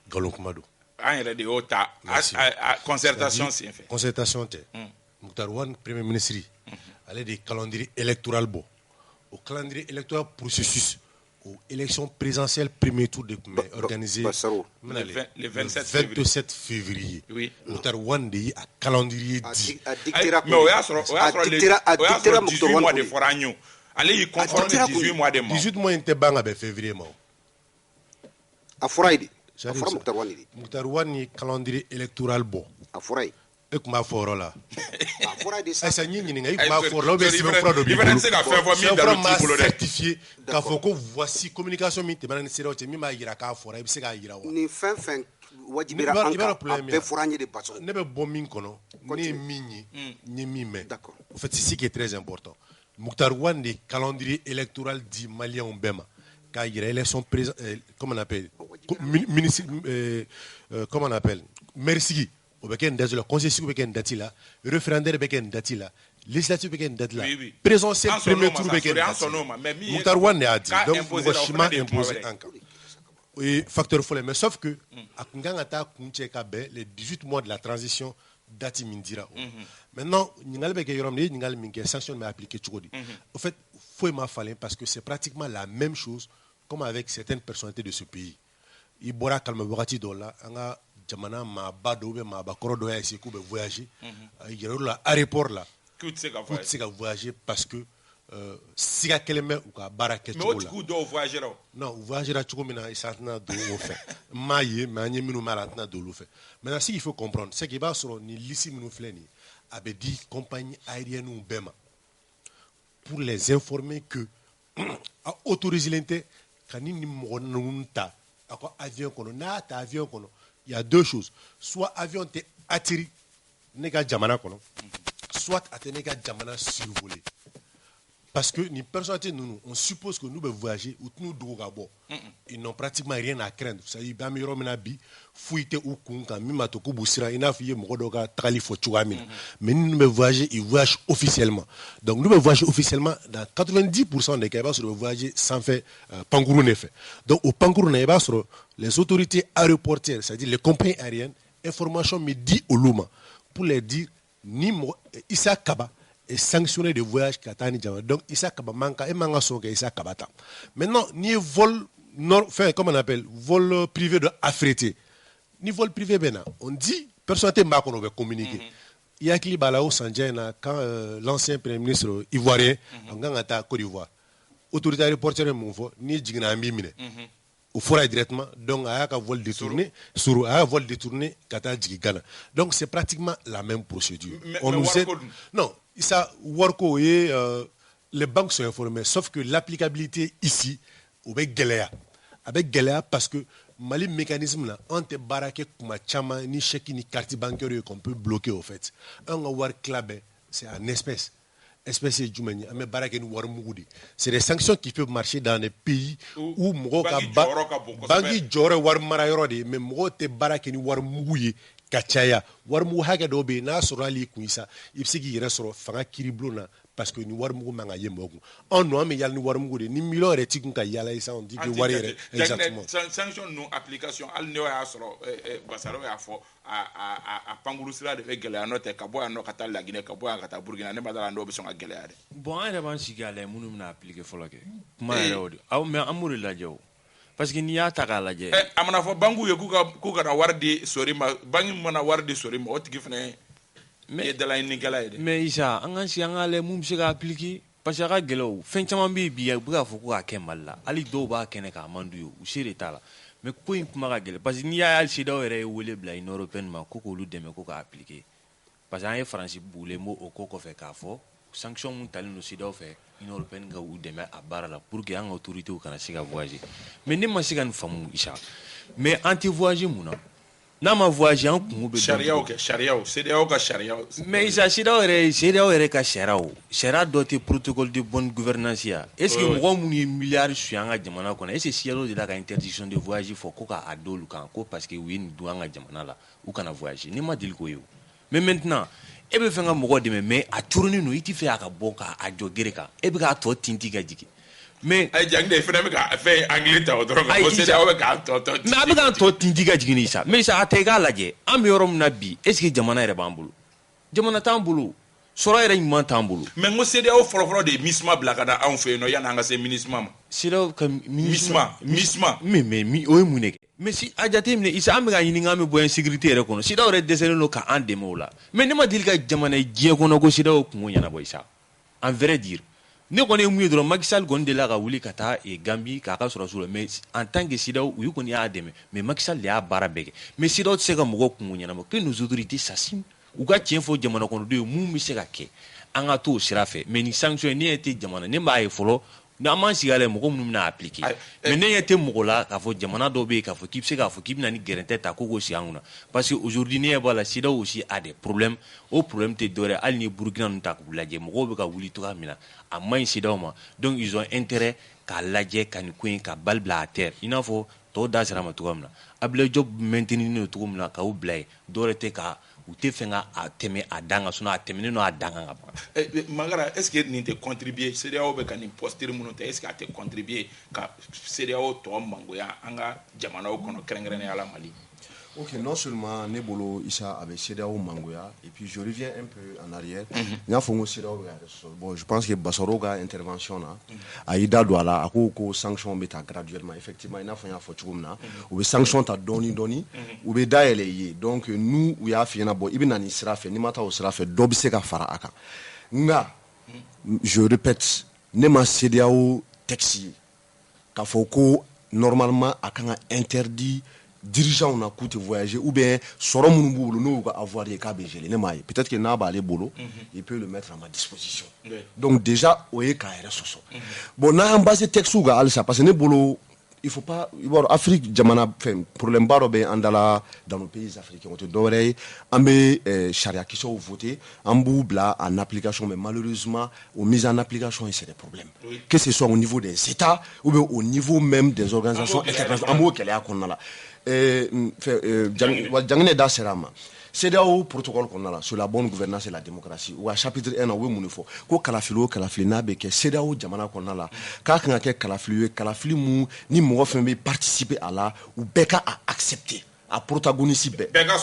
Galonkumado en de ota concertation c'est fait concertation te Mokhtar Wane premier ministre aller des calendrier électoral bon au calendrier électoral processus aux élections présidentielles premier tour de organisé le 27 février. Oui. Mokhtar Wane de a calendrier dit. Mais on a sur 18 mois de foragno. Allez, il conforme 18 mois de mois. 18 mois inte banga be février mo. A foraidi. Mokhtar Wane calendrier électoral bon. A foraidi. Et comment fort là ça ni ngai ma fort là be sibe fort do bi certifié ka foko voici communication mi te banani sera o mi ma yira ka fort e bi se ka yira wa ni fin wajibira anka be foranye de baso ne be bon min kono ni minyi ni mime d'accord en fait c'est ce qui est très important Mokhtar Wane de calendrier électoral dit malien bema ka yira élection comment on appelle comment on appelle merci au beken date le conseil civil beken date là référendaire beken date là législative beken date là présidentiel premier tour beken date Mokhtar Wane a dit donc washima imposé encore et facteur folle mais sauf que akunganga ta kunche ka be les 18 mois de la transition date mindira maintenant ningal beke yorom ni ningal minke sanction mais appliqué chukodi en fait faut ma fallait parce que c'est pratiquement la même chose comme avec certaines personnalités de ce pays ibora kalma wakati dola anga jamana ma ba do be ma ba koro do ya ku be voyager yero la aéroport là tout se ka voyager parce que siga keleme ou ka barake mais au coup do voyager non voyager a chuko mina isatna do o fait maye manye minu malatna do lo fait maintenant ce qu'il faut comprendre c'est qu'il va sur ni lisi minu fleni avait dit compagnie aérienne ou bema pour les informer que a autorisé l'inte kanini mo nunta ako avion kono na ta avion kono il y a deux choses. Soit avion t'est atterri, nega jamana kono, soit nega jamana survolé. Parce que ni personne nous, on suppose que nous devons voyager ou nous devons d'abord. Ils n'ont pratiquement rien à craindre. Ça y est, bien meilleur menabi, fouiller ou kunka, mimatoko busira, ina fiye mokodoka trali fo chuamina. Mais nous devons voyager, ils voyagent officiellement. Donc nous devons voyager officiellement dans 90% des cas, nous devons voyager sans faire pangourou ne fait. Donc au pangourou ne pas sur les autorités aéroportières, c'est-à-dire les compagnies aériennes, information me dit au Luma pour les dire ni Issa Kaba est sanctionné de voyage Katani Djama. Donc Issa Kaba manka et manga soke Issa Kabata. Maintenant ni vol comment on appelle vol privé de affrété. Ni vol privé bena. On dit personne ne m'a qu'on va communiquer. Il y a qui balao Sanjana quand l'ancien premier ministre ivoirien en Gangata Côte d'Ivoire. Autorité aéroportière m'envoie ni jigna mimine. Au fora directement donc à un vol détourné sur un vol détourné kata Ghana. Donc c'est pratiquement la même procédure. On nous sait non, ça worko et les banques sont informées sauf que l'applicabilité ici avec Galea parce que Mali mécanisme là on te baraké kuma chama ni chèque ni carte bancaire qu'on peut bloquer au fait. Un war club c'est en espèces. C'est des sanctions qui peuvent marcher dans des pays où Bangi Jore war marayoro de mais Mogo te barakeni war mouye ka caya warimugu hakɛ dɔw bɛ yen n'a sɔrɔ hali i kun isa i bɛ se k'i yɛrɛ sɔrɔ fanga kiiribulon na parce que ni warimugu man ka ye mɔgɔ kun anw nɔ an bɛ yala ni warimugu de ni miliyɔn yɛrɛ t'i kun ka yala ye sisan on dit que wari yɛrɛ exactement sanction ninnu application hali n'o y'a sɔrɔ Basaro y'a fɔ a pankuru sira de bɛ gɛlɛya n'o tɛ ka bɔ yan nɔ ka taa Laginɛ ka bɔ yan ka taa Burukina ne ma dala n'o bɛ sɔn ka gɛlɛya dɛ bon an yɛrɛ b'an sigi a lajɛ minnu bɛna appliquer fɔlɔ kɛ kuma yɛrɛ o de mais an b'o de lajɛ o parce que n'i y'a ta k'a lajɛ a mana fɔ banque ye k'u kana wari di sori ma banque mana wari di sori ma o tigi fana ye dalaɲinikɛla ye dɛ mais Isa an k'an sigi an k'a lajɛ mun bɛ se ka appliquer parce que a ka gɛlɛn o fɛn caman bɛ yen bi u bɛ k'a fɔ ko k'a kɛ Mali la hali dɔw b'a kɛnɛ k'a man d'u ye u se de t'a la mais ko in kuma ka gɛlɛn parce que n'i y'a ye hali CEDEAO yɛrɛ ye wele bila Union européenne ma ko k'olu dɛmɛ ko k'a appliquer parce que an ye Faransi bugulen b'o o ko kɔfɛ k'a fɔ sanction mun talen don CEDEAO fɛ Union européenne ka u dɛmɛ a baara la pour que an ka autorités kana se ka voyager mais ne ma se ka nin faamu Isa mais an tɛ voyager mun na n'a ma voyager an kungo bɛ sariyaw CEDEAO ka sariyaw mais Isa CEDEAO yɛrɛ ka sariya dɔ tɛ protocole de bonne gouvernance ya est ce que mɔgɔ minnu ye miliyari suɲɛ an ka jamana kɔnɔ est ce que CEDEAO de la ka interdiction de voyage fɔ ko k'a d'olu kan ko parce que u ye nin dun an ka jamana la u kana voyager ne ma deli k'o ye o mais maintenant e bɛ fɛ ka mɔgɔ dɛmɛ mais a coronnen don i tɛ fɛ a ka bɔ k'a jɔ gere kan e bɛ k'a tɔ tinti ka jigin mais ay jang de fana bɛ ka fɛn anglais ta o dɔrɔn ka fɔ CEDEAO bɛ k'a tɔ mais a bɛ k'a tɔ tinti ka jigin Isa mais Isa a ta i k'a lajɛ an bɛ yɔrɔ min na bi est ce que jamana yɛrɛ b'an bolo jamana t'an bolo sɔrɔ yɛrɛ ɲuman t'an bolo mais n ko CEDEAO fɔlɔfɔlɔ de ye MISMA bila ka na anw fɛ yen nɔ yanni an ka se MINUSMA ma CEDEAO ka MISMA mais o ye mun de kɛ mais si a jateminɛ Isa an bɛ ka ɲini k'an bɛ bɔ insécurité yɛrɛ kɔnɔ CEDEAO yɛrɛ dɛsɛlen don k'an dɛmɛ o la mais ne ma deli ka jamana ye diɲɛ kɔnɔ ko CEDEAO kungo ɲɛnabɔ Isa en vrai dire ne kɔni ye mun ye dɔrɔn Macky Sall kɔni delila ka wuli ka taa Gambie k'a ka sɔrɔsiw la mais en tant que CEDEAO u kɔni y'a dɛmɛ mais Macky Sall de y'a baara bɛɛ kɛ mais CEDEAO tɛ se ka mɔgɔ kungo ɲɛnabɔ que nos autorités s'assument u ka tiɲɛ fɔ jamana kɔnɔdenw ye mun bɛ se ka kɛ an ka t'o sira fɛ mais ni sanction ne ɲɛ tɛ jamana ne b'a ye fɔlɔ n'an m'an sigi a la mɔgɔ minnu bɛna appliquer mais ne ɲɛ tɛ mɔgɔ la k'a fɔ jamana dɔw bɛ yen k'a fɔ k'i bɛ se k'a fɔ k'i bɛna ni gɛrɛntɛ ta ko k'o sigi an kunna parce que aujourd'hui ne ɲɛ b'a la CEDEAO aussi a des problèmes o problème tɛ dɔwɛrɛ hali ni ye Burukina ninnu ta k'u lajɛ mɔgɔw bɛ ka wuli cogoya min na a man ɲi CEDEAO ma donc ils ont intérêt k'a lajɛ ka nin ko in ka bali bila à terre i n'a fɔ tɔw da sera a ma cogoya min na Abdoulaye Diop maintenir n'o cogo min na k'aw bila yen dɔwɛrɛ tɛ ka u tɛ fɛn ka a tɛmɛ a dan kan sinon a tɛmɛnen don a dan kan ka ban. Mangara est ce que nin tɛ contribuer CEDEAO bɛ ka nin posture minnu ta est ce que a tɛ contribuer ka CEDEAO tɔ mangoya an ka jamanaw kɔnɔ kɛrɛnkɛrɛnnenya la Mali. Ok, non seulement Nebolo Issa avec CEDEAO Mangoya, et puis je reviens un peu en arrière. Bon, je pense que Bassaroga intervention là, Aïda Douala, à quoi sanction bêta graduellement, effectivement, il a fait un photo ou sanction ta doni, ou be daele. Donc nous, we a fait un bon, ibn ani sera fait, ni mata au sera fait, dobseka fara aka. Nga, je répète, nema CEDEAO texi, kafoko normalement a interdit dirigeant on a coûté voyager ou bien soro mun bolo no ka avoir des cas gelé ne mai peut-être que n'a ba aller bolo il peut le mettre à ma disposition donc déjà oye ka soso bon na ambassade texte ga alsa parce que ne bolo il faut pas Afrique jamana problème baro be andala dans nos pays africains on te doré ambe charia qui sont votés ambou bla en application mais malheureusement aux mises en application c'est des problèmes que ce soit au niveau des états ou bien au niveau même des organisations internationales ambo kele akonna la jangene da serama CEDEAO protocole qu'on a là sur la bonne gouvernance et la démocratie ou à chapitre 1 on veut faut ko kalafilo na be ke CEDEAO jamana qu'on a là ka kan ke kalafili mu ni mo fe participer à la ou beka a accepter a protagoniste beka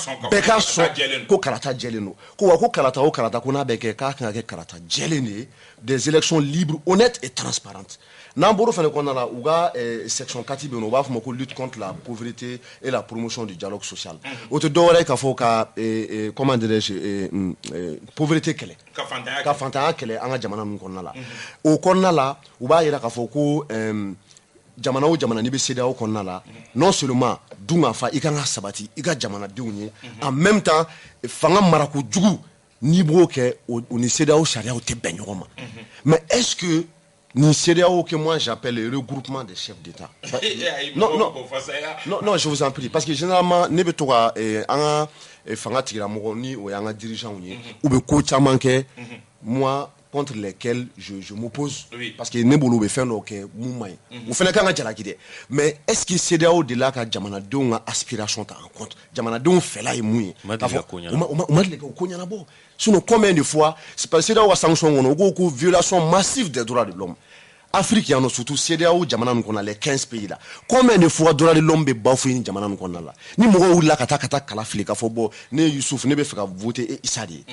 son ko kalata jeleno ko wa ko kalata ko na be ke ka kan ke kalata jelene des élections libres honnêtes et transparentes. Namboro fait qu'on a la ouga section 4 on va faire lutte contre la pauvreté et la promotion du dialogue social. Autre d'ore qu'a faut qu'a comment dirais-je pauvreté qu'elle est. Qu'a fanta qu'elle est en jamana nous qu'on a là. Au qu'on a là ouba ira qu'a faut ko jamana ni be CEDEAO qu'on a là non seulement dunga fa ikanga sabati iga jamana diunye en même temps fanga marako djugu ni bro que on CEDEAO charia au te benyoma. Mais est-ce que ni CEDEAO que moi j'appelle le regroupement des chefs d'État. Non, je vous en prie. Parce que généralement, ne betoka anga fanga tira mogoni ou anga dirigeant ou be ko chamanke moi contre lesquels je m'oppose. Oui. Parce que Nebolo be fait donc mouvement. Ou fait quand jalaki de. Mais est-ce que CEDEAO de là ka jamana don aspiration ta en compte. Jamana don fait là et mouille. On m'a dit que konya na bo. Sinon combien de fois c'est parce que CEDEAO a sanction on go violation massive des droits de l'homme. Afrique y en a surtout CEDEAO jamana nous qu'on a les 15 pays là. Combien de fois droits de l'homme be bafoué jamana nous qu'on a là. Ni mo ou la kata kala fili ka fo bo ne Youssouf ne be fait voter et Isadi.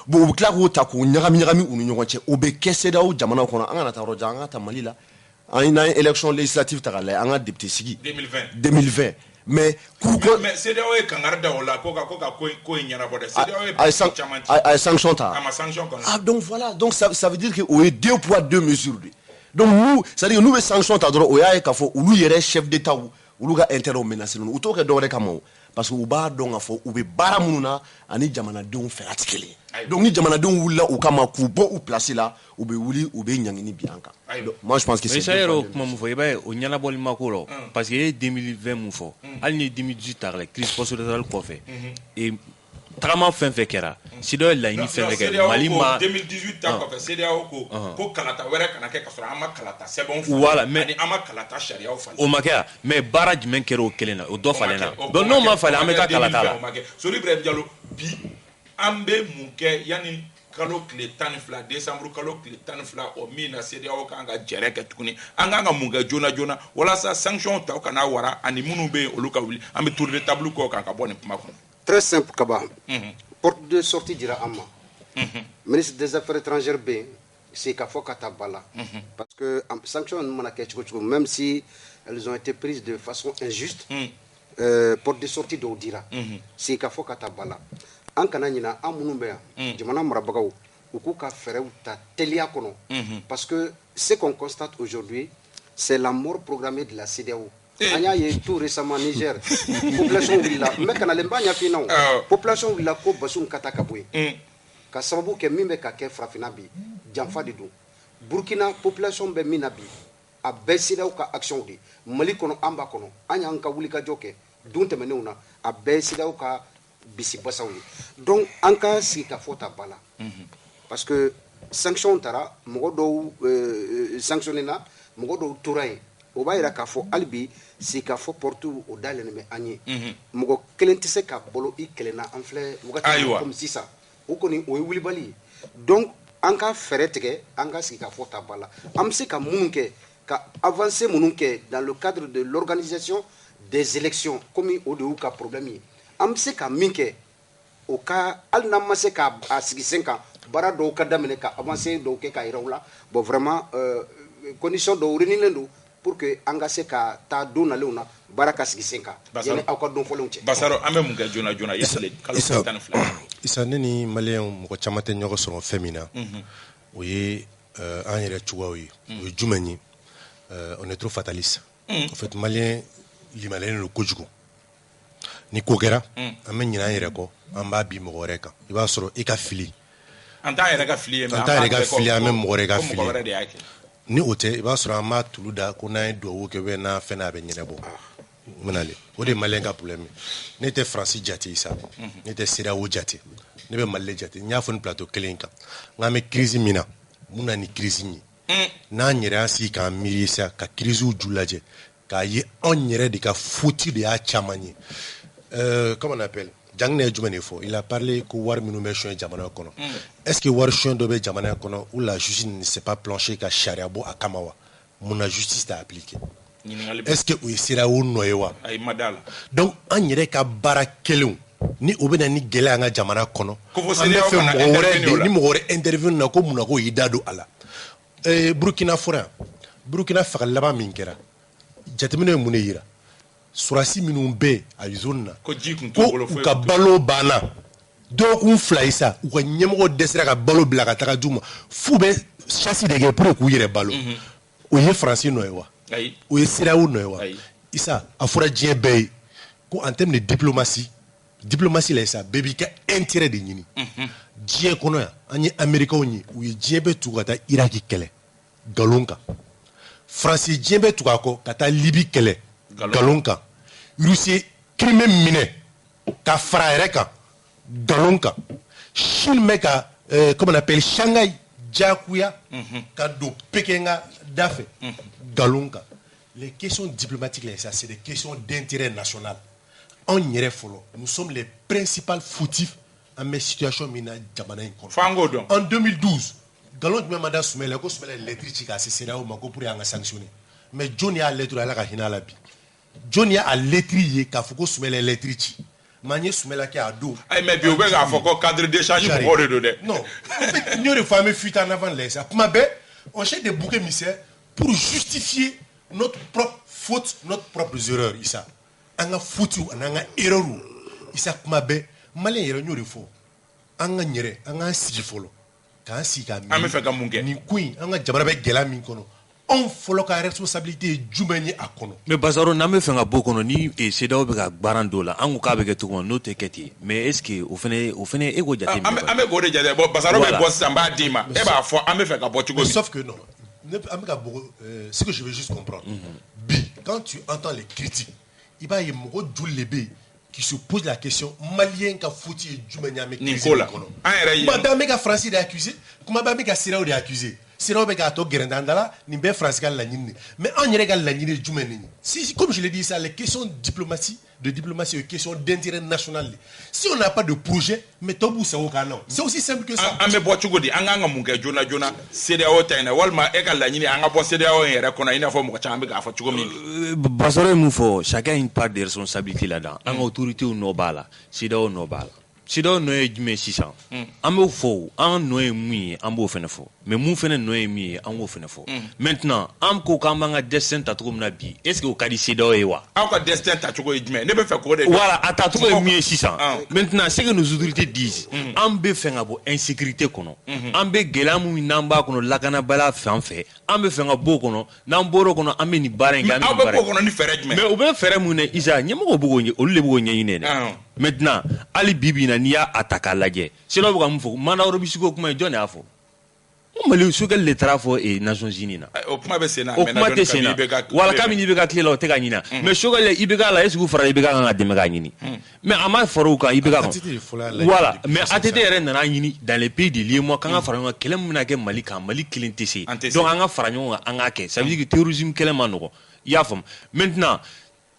Bon clair ko ta ko nyagami unu nyonche obe ke CEDEAO jamana qu'on a anga ta roja anga ta Mali là. En une élection législative ta la anga député sigi 2020. Mais CEDEAO est kangarda ola ko nyana boda CEDEAO est sanction ta. Ah donc voilà donc ça veut dire que on est 2 poids 2 mesures. Donc nous, c'est-à-dire nous les sanctions ta droit oya ka fo ulu yere chef d'état ulu ga intérêt menacer nous to ke dore kama parce que uba donc fo ube bara mununa ani jamana don fait atikele. Donc ni jamana don wula ou kama ku bo ou placer là ube wuli ube nyangini bianka. Moi je pense que c'est ça yero kuma mu fo iba o nyana bol makolo parce que 2020 mu fo al ni 2018 tar la crise post-électorale ko fait et Trama fin fait kera. Sido la ini fin fait kera. Malima 2018 ta ko CEDEAO ko kalata wera kana ke kasura ama kalata c'est bon. Voilà mais ama kalata sharia o fali. O makea mais barrage men kero kelena o do falena. Donc non ma fale ameta kalata la. So libre dialo bi ambe munke yani kalo kile 12 décembre kalo kile 12 o mina CEDEAO kanga jereke tukuni anga munga jona wala sa sanction ta kana wara ani munu be oluka wuli ambe tour de table ko kanga boni makon. Très simple, Kaba. Porte de sortie dira Amma. Ministre des Affaires étrangères B, c'est Kafo Katabala. Parce que sanctions, même si elles ont été prises de façon injuste, porte de sortie d'Odira, c'est Kafo Katabala. En Kananina, en Mounoubea, Djamana Marabagao, Ukuka Fereu ta Telia Kono. Parce que ce qu'on constate aujourd'hui, c'est la mort programmée de la CEDEAO. Anya ye tout récemment Niger population willa mais kana lemba nya fi non population willa ko basum kata kabwe ka sababu ke mimbe ka ke frafina bi jamfa de do Burkina population be minabi a besida ka action di Mali kono amba kono anya anka wuli ka joke dunte menuna a besida ka bisi basawi donc anka si ka fota bala parce que sanction tara mogo do sanctionnena mogo do touray o b'a yira k'a fɔ hali bi si k'a fɔ porte o dayɛlɛlen bɛ an ye mɔgɔ kelen tɛ se ka bolo i kɛlɛnna an filɛ wagati min comme sisan o kɔni o ye wulibali ye donc an ka fɛɛrɛ tigɛ an ka sigi ka fɔ ta ba la an bɛ se ka minnu kɛ ka avancer minnu kɛ dans le cadre de l'organisation des élections comme o de y'u ka problème ye an bɛ se ka min kɛ o ka hali n'an ma se k'a sigi sen kan baara dɔw ka daminɛ ka avancer dɔw kɛ k'a yira u la bon vraiment condition dɔw réunilen don pour que engagé ka ta dona leuna baraka sigisenka yani akwa don folon che basaro ambe munga jona yasle kala tan fla isa neni malien mo chamate nyogo so femina oye an yere chuwawi o jumani on est trop fataliste en fait malien limalien le kojugo ni kokera amen nyina yere ko amba bi mo goreka iba soro e ka fili anta yere ka fili amen mo goreka fili ni ote i b'a sɔrɔ an b'a tulu da ko n'an ye duwawu kɛ bɛ n'a fɛn n'a bɛ ɲɛnabɔ menale o de ye maliyɛn ka problème ne tɛ faransi jate sa ne tɛ CEDEAO jate ne bɛ Mali jate n y'a fɔ ni plateau kelen in kan n k'an bɛ crise min na mun na ni crise ye n'an yɛrɛ y'an sigi k'an miiri sa ka crise ju lajɛ k'a ye anw yɛrɛ de ka faute de y'a caman ye comment on appelle Jangne jumɛn fɔ il a parlé ko wari minnu bɛ soɲɛ jamana kɔnɔ est-ce que wari soɲɛ dɔ bɛ jamana kɔnɔ ou la justice ne s'est pas planché ka charia bɔ a kama wa mun na justice t'a appliqué est-ce que o ye CEDEAO nɔ ye wa donc an yɛrɛ ka baara kelenw ni o bɛ na ni gɛlɛya an ka jamana kɔnɔ an bɛ fɛ mɔgɔ wɛrɛ de ni mɔgɔ wɛrɛ interview na ko mun na ko y'i da don a la Burkina fɔra yan Burkina fagali laban min kɛra jateminɛ ye mun de yira surasi minnu bɛ a zone na ko u ka balo banna dɔgɔkun fila yi sa u ka ɲɛmɔgɔ dɛsɛra ka balo bila ka taga d'u ma f'u bɛ chasse de kɛ pour k'u yɛrɛ balo o ye faransi nɔ ye wa o ye CEDEAO nɔ ye wa isa a fɔra diɲɛ bɛɛ ye ko en termes de diplomatie la isa bɛɛ b'i ka intérêt de ɲini diɲɛ kɔnɔ yan an ye américains ye u ye diɲɛ bɛɛ tugu ka taa iraki kɛlɛ nkalon kan faransi diɲɛ bɛɛ tugu a kɔ ka taa libi kɛlɛ nkalon kan Russie Crimée minɛ ka fara yɛrɛ kan nkalon kan Chine bɛ ka comment on appelle Shanghai Djakuya, Kado Pekenga, Dafe, Galunga. Les questions diplomatiques, c'est des questions d'intérêt national. En Yerefolo, nous sommes les principaux fautifs en mes situations mina Djamana. En 2012, Galon de Mamada Soumele, ko Soumele l'électrique à CCDAO mako pour y sanctionner. Mais Johnny a lettre à la Kahina Labi. Johnny a lettrier qu'a Fouko Soumele l'électrique. Manye Soumela qui a dos. Ah mais bio be ga Fouko cadre d'échange pour de. Non. En fait, nous les femmes fuite en avant les ça. Mabe, on cherche des boucs émissaires pour justifier notre propre faute, notre propre erreur Issa. Anga foutu, anga erreur. Issa Mabe, malin erreur nous le faut. Anga nyere, anga sigifolo. Quand si ka ni queen anga jabara be gela min kono on folo ka responsabilité jumeni akono mais bazaro na me fenga bokono ni e CEDEAO be ka barando la angu ka be ke to no te keti mais est-ce que au fene e go jate ame go de jate bo bazaro be boss samba dima e ba fo ame fe ka Portugal sauf que non ce que je veux juste comprendre bi quand tu entends les critiques il va y mo djulebe qui se pose la question malien ka fouti et jumenya me Nicolas madame ka Francis est accusé comment ba me ka Sirao est accusé Sirao be ka to gerendandala ni be France ka la nyine mais en yere ka la nyine jumeni si comme je l'ai dit ça les questions de diplomatie et questions d'intérêt national si on n'a pas de projet mais tobu ça au canon c'est aussi simple que ça ame Portugal di anga munga jona CEDEAO taina walma e ka la nyine anga bo CEDEAO yere kona ina fo mo ka ambe ka fo chugo mi basore mu fo chacun a une part de responsabilité là-dedans en autorité ou no bala CEDEAO no bala CEDEAO no e jume 600 ambe fo an no e mu ambo fene fo mais mu fene no e mi ambo fene fo maintenant am ko kambanga destin tatuko na bi est-ce que au kadi CEDEAO e wa an ko destin tatuko e jume ne be fe ko de voilà atatuko e mi 600 maintenant ce que nos autorités disent ambe fenga bo insécurité kono ambe gelamu namba kono lakana bala fanfe ambe fenga bo kono namboro kono ambe ni barenga ambe bare kono ni fere jume mais au be fere mu ne isa nyemo ko bugo o le bugo nyine ne maintenant ali bibi na niya ataka laje selo bugo mfo mana oro bisiko kuma jone afo mali sugal le trafo et Nations Unies na o kuma be sena o kuma te sena wala kami ni be ka klela o te ka nyina mais sugal le ibega la esu fara ibega nga de me ga nyini mais ama faro ka ibega voilà mais atete ere na nyini dans les pays de liémois quand nga fara nga kelem na ke mali ka mali kilintese donc anga fara nga anga ke ça veut dire que terrorisme kelem manoko ya fam maintenant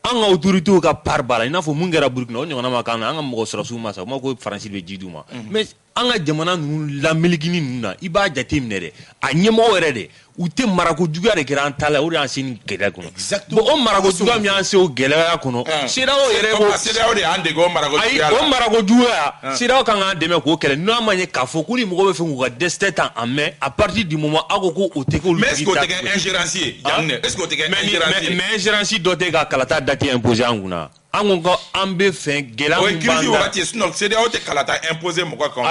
anga autorité ka par bala ina fo mungera Burkina o nyona makana anga mo sura suma sa mo ko France be jiduma mais anga jamana nu la miligini nuna iba jatim nere a nyemo were de ute marako juga de gran tala o ran sin gele kono bo o marako juga mi anse o gele ya kono CEDEAO yere bo CEDEAO de ande go marako juga o marako juga CEDEAO kan ande me ko kele no amanye ka fo kuli mo go be fengu ka destin en main à partir du moment agoko o te ko lu mais est-ce que o te ingérencier jamne est-ce que o te ingérencier mais ingérencier doté ka kalata date imposé anguna angongo ambe fen gela mbanda crise wakati sinon CEDEAO te kalata imposer mo ko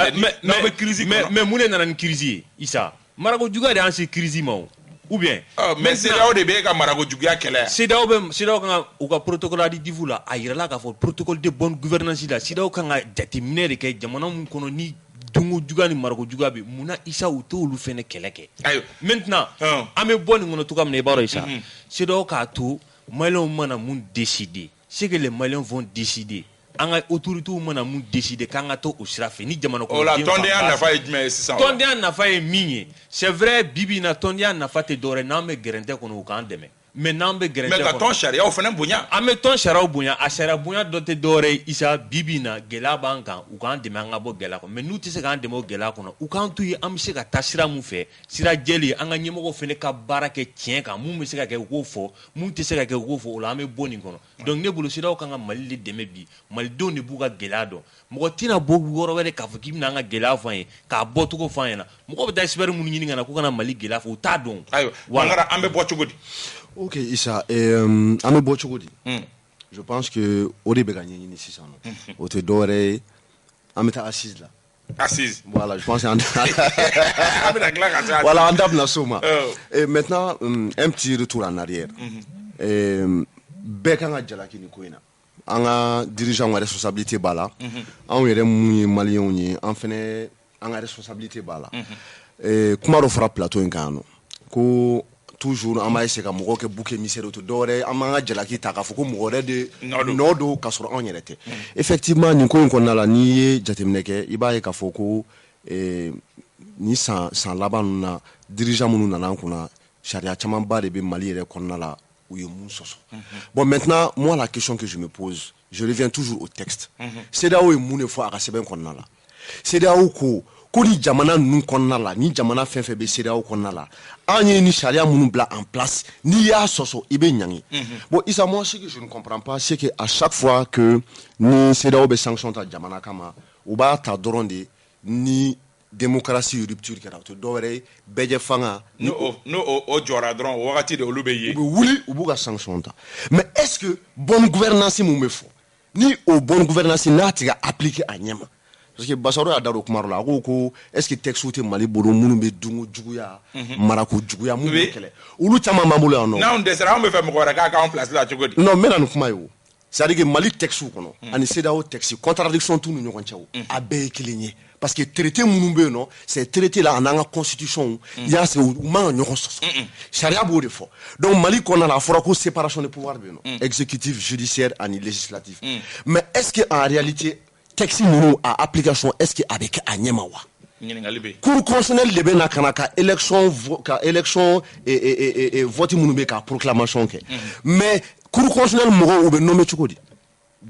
mais mune nana ni crise isa marako juga de anse crise mo ou bien mais CEDEAO de be ka marako juga kele CEDEAO kan u ka protocole di divula ayira la ka fo protocole de bonne gouvernance la CEDEAO kan ga jatimine de ke jamana mun kono ni dungu juga ni marako juga be muna isa u to lu fene keleke maintenant ame boni ngono to kam ne baro isa CEDEAO ka to malo mana mun décider c'est que les Maliens vont décider. En autorité ou mana mun décider quand to au srafe ni jamano ko la tondia na fa ejme 600 tondia na fa minye c'est vrai bibi na tondia na fa te dore na me gerente ko no kan deme mais nambe gerente mais ton charia o fana bunya ame ton charia bunya a charia bunya dote dore isa bibi na gela banka u kan deme nga bo gela ko mais nous tise kan deme o gela ko no u kan tuyi am se ka tasira mu fe sira jeli anga nyemo ko fene ka barake tien ka mu me se ka ke ko fo mu tise ka ke ko fo o la me boni kono donc ne bulu sira o kan mali deme bi mali do ne buga gela do mo tina bo woro wede ka fo kimna nga gela fo en ka botu ko fo en mo ko da espère mu nyini ngana ko kana mali gela fo ta don ayo wala ambe botu godi. Ok, Issa, Ame Bochogodi. Je pense que Ode be gagné ici ça non. Au te doré Ameta assise là. Assise. Voilà, je pense voilà, on tape la somme. Et maintenant un petit retour en arrière. Bekanga jalaki ni koina. Anga dirigeant wa responsabilité bala. An yere mu malien ni en fene anga responsabilité bala. Kumaro fra plateau ngano. Ko toujours on m'a essayé ka mogo ke bouquet misère to dore amanga jalaki ta ka foko mogore de nodo ka soro on yerete effectivement ni ko na la ni jatemneke iba ka foko ni san laban ninnu na dirigeant minnu nana an kunna charia camanba de bɛ Mali yɛrɛ kɔnɔna la u ye mun sɔsɔ. Bon maintenant moi la question que je me pose, je reviens toujours au texte. CEDEAO ye mun de fɔ a ka sɛbɛn kɔnɔna la. CEDEAO ko ni jamana ninnu kɔnɔna la ni jamana fɛn fɛn bɛ CEDEAO kɔnɔna la an ye ni charia minnu bila en place n'i y'a sɔsɔ i bɛ ɲangi. Bon Issa, moi ce que je ne comprends pas c'est que à chaque fois que ni CEDEAO bɛ sanction ta jamana kama u b'a ta dɔrɔn de ni démocratie rupture kɛra o tɛ dɔwɛrɛ ye bɛɛ fanga n'o jɔra dɔrɔn o wagati de olu bɛ ye u bɛ wuli u b'u ka sanction ta mais est-ce que bonne gouvernance mun bɛ fɔ ni o bonne gouvernance n'a tɛ ka appliquer a ɲɛ ma parce que Basaro y'a da don kuma dɔ la a ko est-ce que texte tɛ Mali bolo minnu bɛ dunko juguya marako juguya minnu bɛ kɛlɛ olu caman b'an bolo yan nɔ. n'anw dɛsɛra anw bɛ fɛ mɔgɔ wɛrɛ k'a k'anw place la cogo di. non n bɛ na nin kuma ye o c'est-à-dire que Mali texte kɔnɔ ani CEDEAO texte contradiction t'u ni ɲɔgɔn cɛ o a bɛɛ ye kelen ye parce que traité minnu bɛ yen nɔ c'est traité la an ka constitution i y'a sigi u man ka ɲɔgɔn sɔsɔ sariya b'o de fɔ donc Mali kɔnɔna la a fɔra ko séparation des pouvoirs bɛ yen nɔ exécutif judiciaire ani législatif mais est-ce que en réalité texte ninnu a application est-ce que a bɛ kɛ a ɲɛ ma wa. ɲininkali bɛ yen. cour constitutionnelle de bɛ na ka na ka élection vote minnu bɛ ka proclamation kɛ mais cour constitutionnelle mɔgɔw u bɛ nommé cogo di.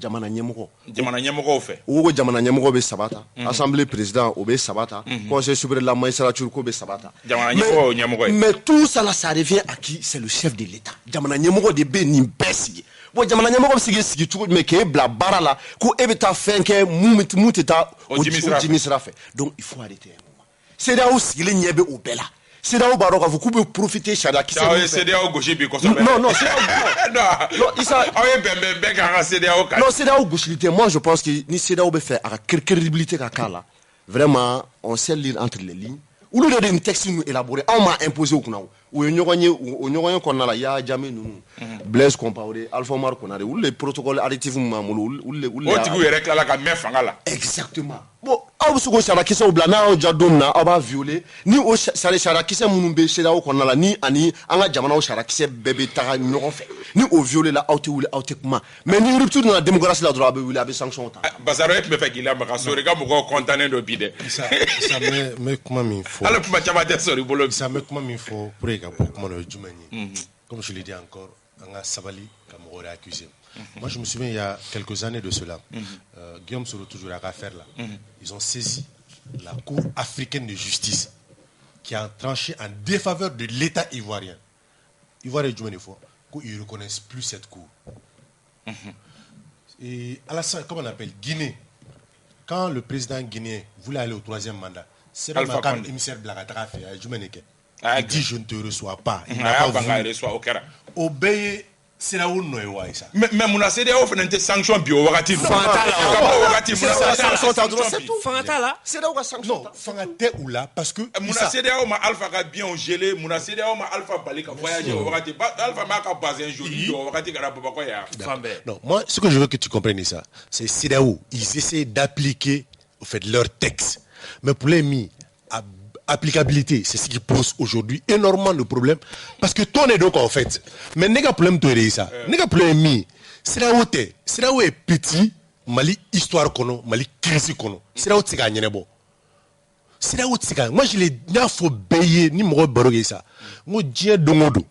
jamana ɲɛmɔgɔw fɛ u ko jamana ɲɛmɔgɔ bɛ saba ta assemblée président o bɛ saba ta conseil supérieur de la magistrature ko bɛ saba ta jamana ɲɛmɔgɔ mais tout ça là ça revient à qui c'est le chef de l'État jamana ɲɛmɔgɔ de bɛ nin bɛɛ sigi bon jamana ɲɛmɔgɔ bɛ sigi cogo mais k'e bila baara la ko e bɛ taa fɛn kɛ mun tɛ taa o jimi sira fɛ donc il faut arrêter CEDEAO sigilen ɲɛ bɛ o bɛɛ la CEDEAO b'a dɔn k'a fɔ k'u bɛ profiter sariya kisɛ min fɛ. CEDEAO gosi bi kosɛbɛ. non Issa aw ye bɛnbɛn bɛɛ k'an ka CEDEAO kan. non CEDEAO gosili tɛ moi je pense que ni CEDEAO bɛ fɛ a ka crédibilité ka k'a la vraiment on sait lire entre les lignes olu de nin texte ninnu élaboré anw m'a imposé u kunna o ye ɲɔgɔn ye o ɲɔgɔn ye kɔnɔna la Yaya Jammeh ninnu Blaise Compaoré Alpha Oumar Konaré olu de protocole additif min b'an bolo olu o tigiw yɛrɛ tilala ka mɛn fanga la. exactement bon aw bɛ se k'o sariya kisɛw bila n'a y'aw diya don min na aw b'a violer ni o sariya kisɛ minnu bɛ CEDEAO kɔnɔna la ni ani an ka jamanaw sariya kisɛ bɛɛ bɛ taga ɲɔgɔn fɛ ni o violer la aw tɛ wuli aw tɛ kuma mais ni rupture nana démocratie la dɔrɔn a bɛ wuli a bɛ sanction ta. Basaro e tun bɛ fɛ k'i lamaga sori ka mɔgɔw contannen dɔ bi dɛ. Issa n bɛ kuma min fɔ. hali kuma caman tɛ sɔrɔ i bolo. Issa n bɛ kuma min fɔ pour que ka bɔ kuma na o ye jumɛn ye. Comme je l'ai dit encore an ka sabali ka mɔgɔw wɛrɛ accuser. Moi, je me souviens, il y a quelques années de cela, Guillaume Soro, toujours à l'affaire là, ils ont saisi la Cour africaine de justice qui a tranché en défaveur de l'État ivoirien. Ivoirien, ils ne reconnaissent plus cette Cour. Et Alassane, comment on appelle, Guinée, quand le président guinéen voulait aller au 3e mandat, c'est le émissaire Blagatara fait, il dit je ne te reçois pas. Il n'a pas voulu obéir. CEDEAO no ye wa Issa. Mais munna CEDEAO fana tɛ sanction bi o wagati. fanga t'a la o wagati munna sanction ta dɔrɔn c'est tout. fanga t'a la. CEDEAO ka sanction non fanga tɛ u la parce que. munna CEDEAO ma Alpha ka biens gelé munna CEDEAO ma Alpha bali ka voyager o wagati Alpha m'a ka bazin joli o wagati kɛra Bamako ya. Non, moi ce que je veux que tu comprennes ça, c'est CEDEAO, ils essaient d'appliquer au fait leur texte, mais pour les mis applicabilité, c'est ce qui pose aujourd'hui énormément de problèmes parce que ton est donc en fait mais n'est-ce problème toi ça n'est-ce problème mi CEDEAO est petit Mali histoire kono Mali crise kono CEDEAO tika nyebo CEDEAO tika moi je l'ai n'a faut payer ni mo baroge ça mo dien dongodo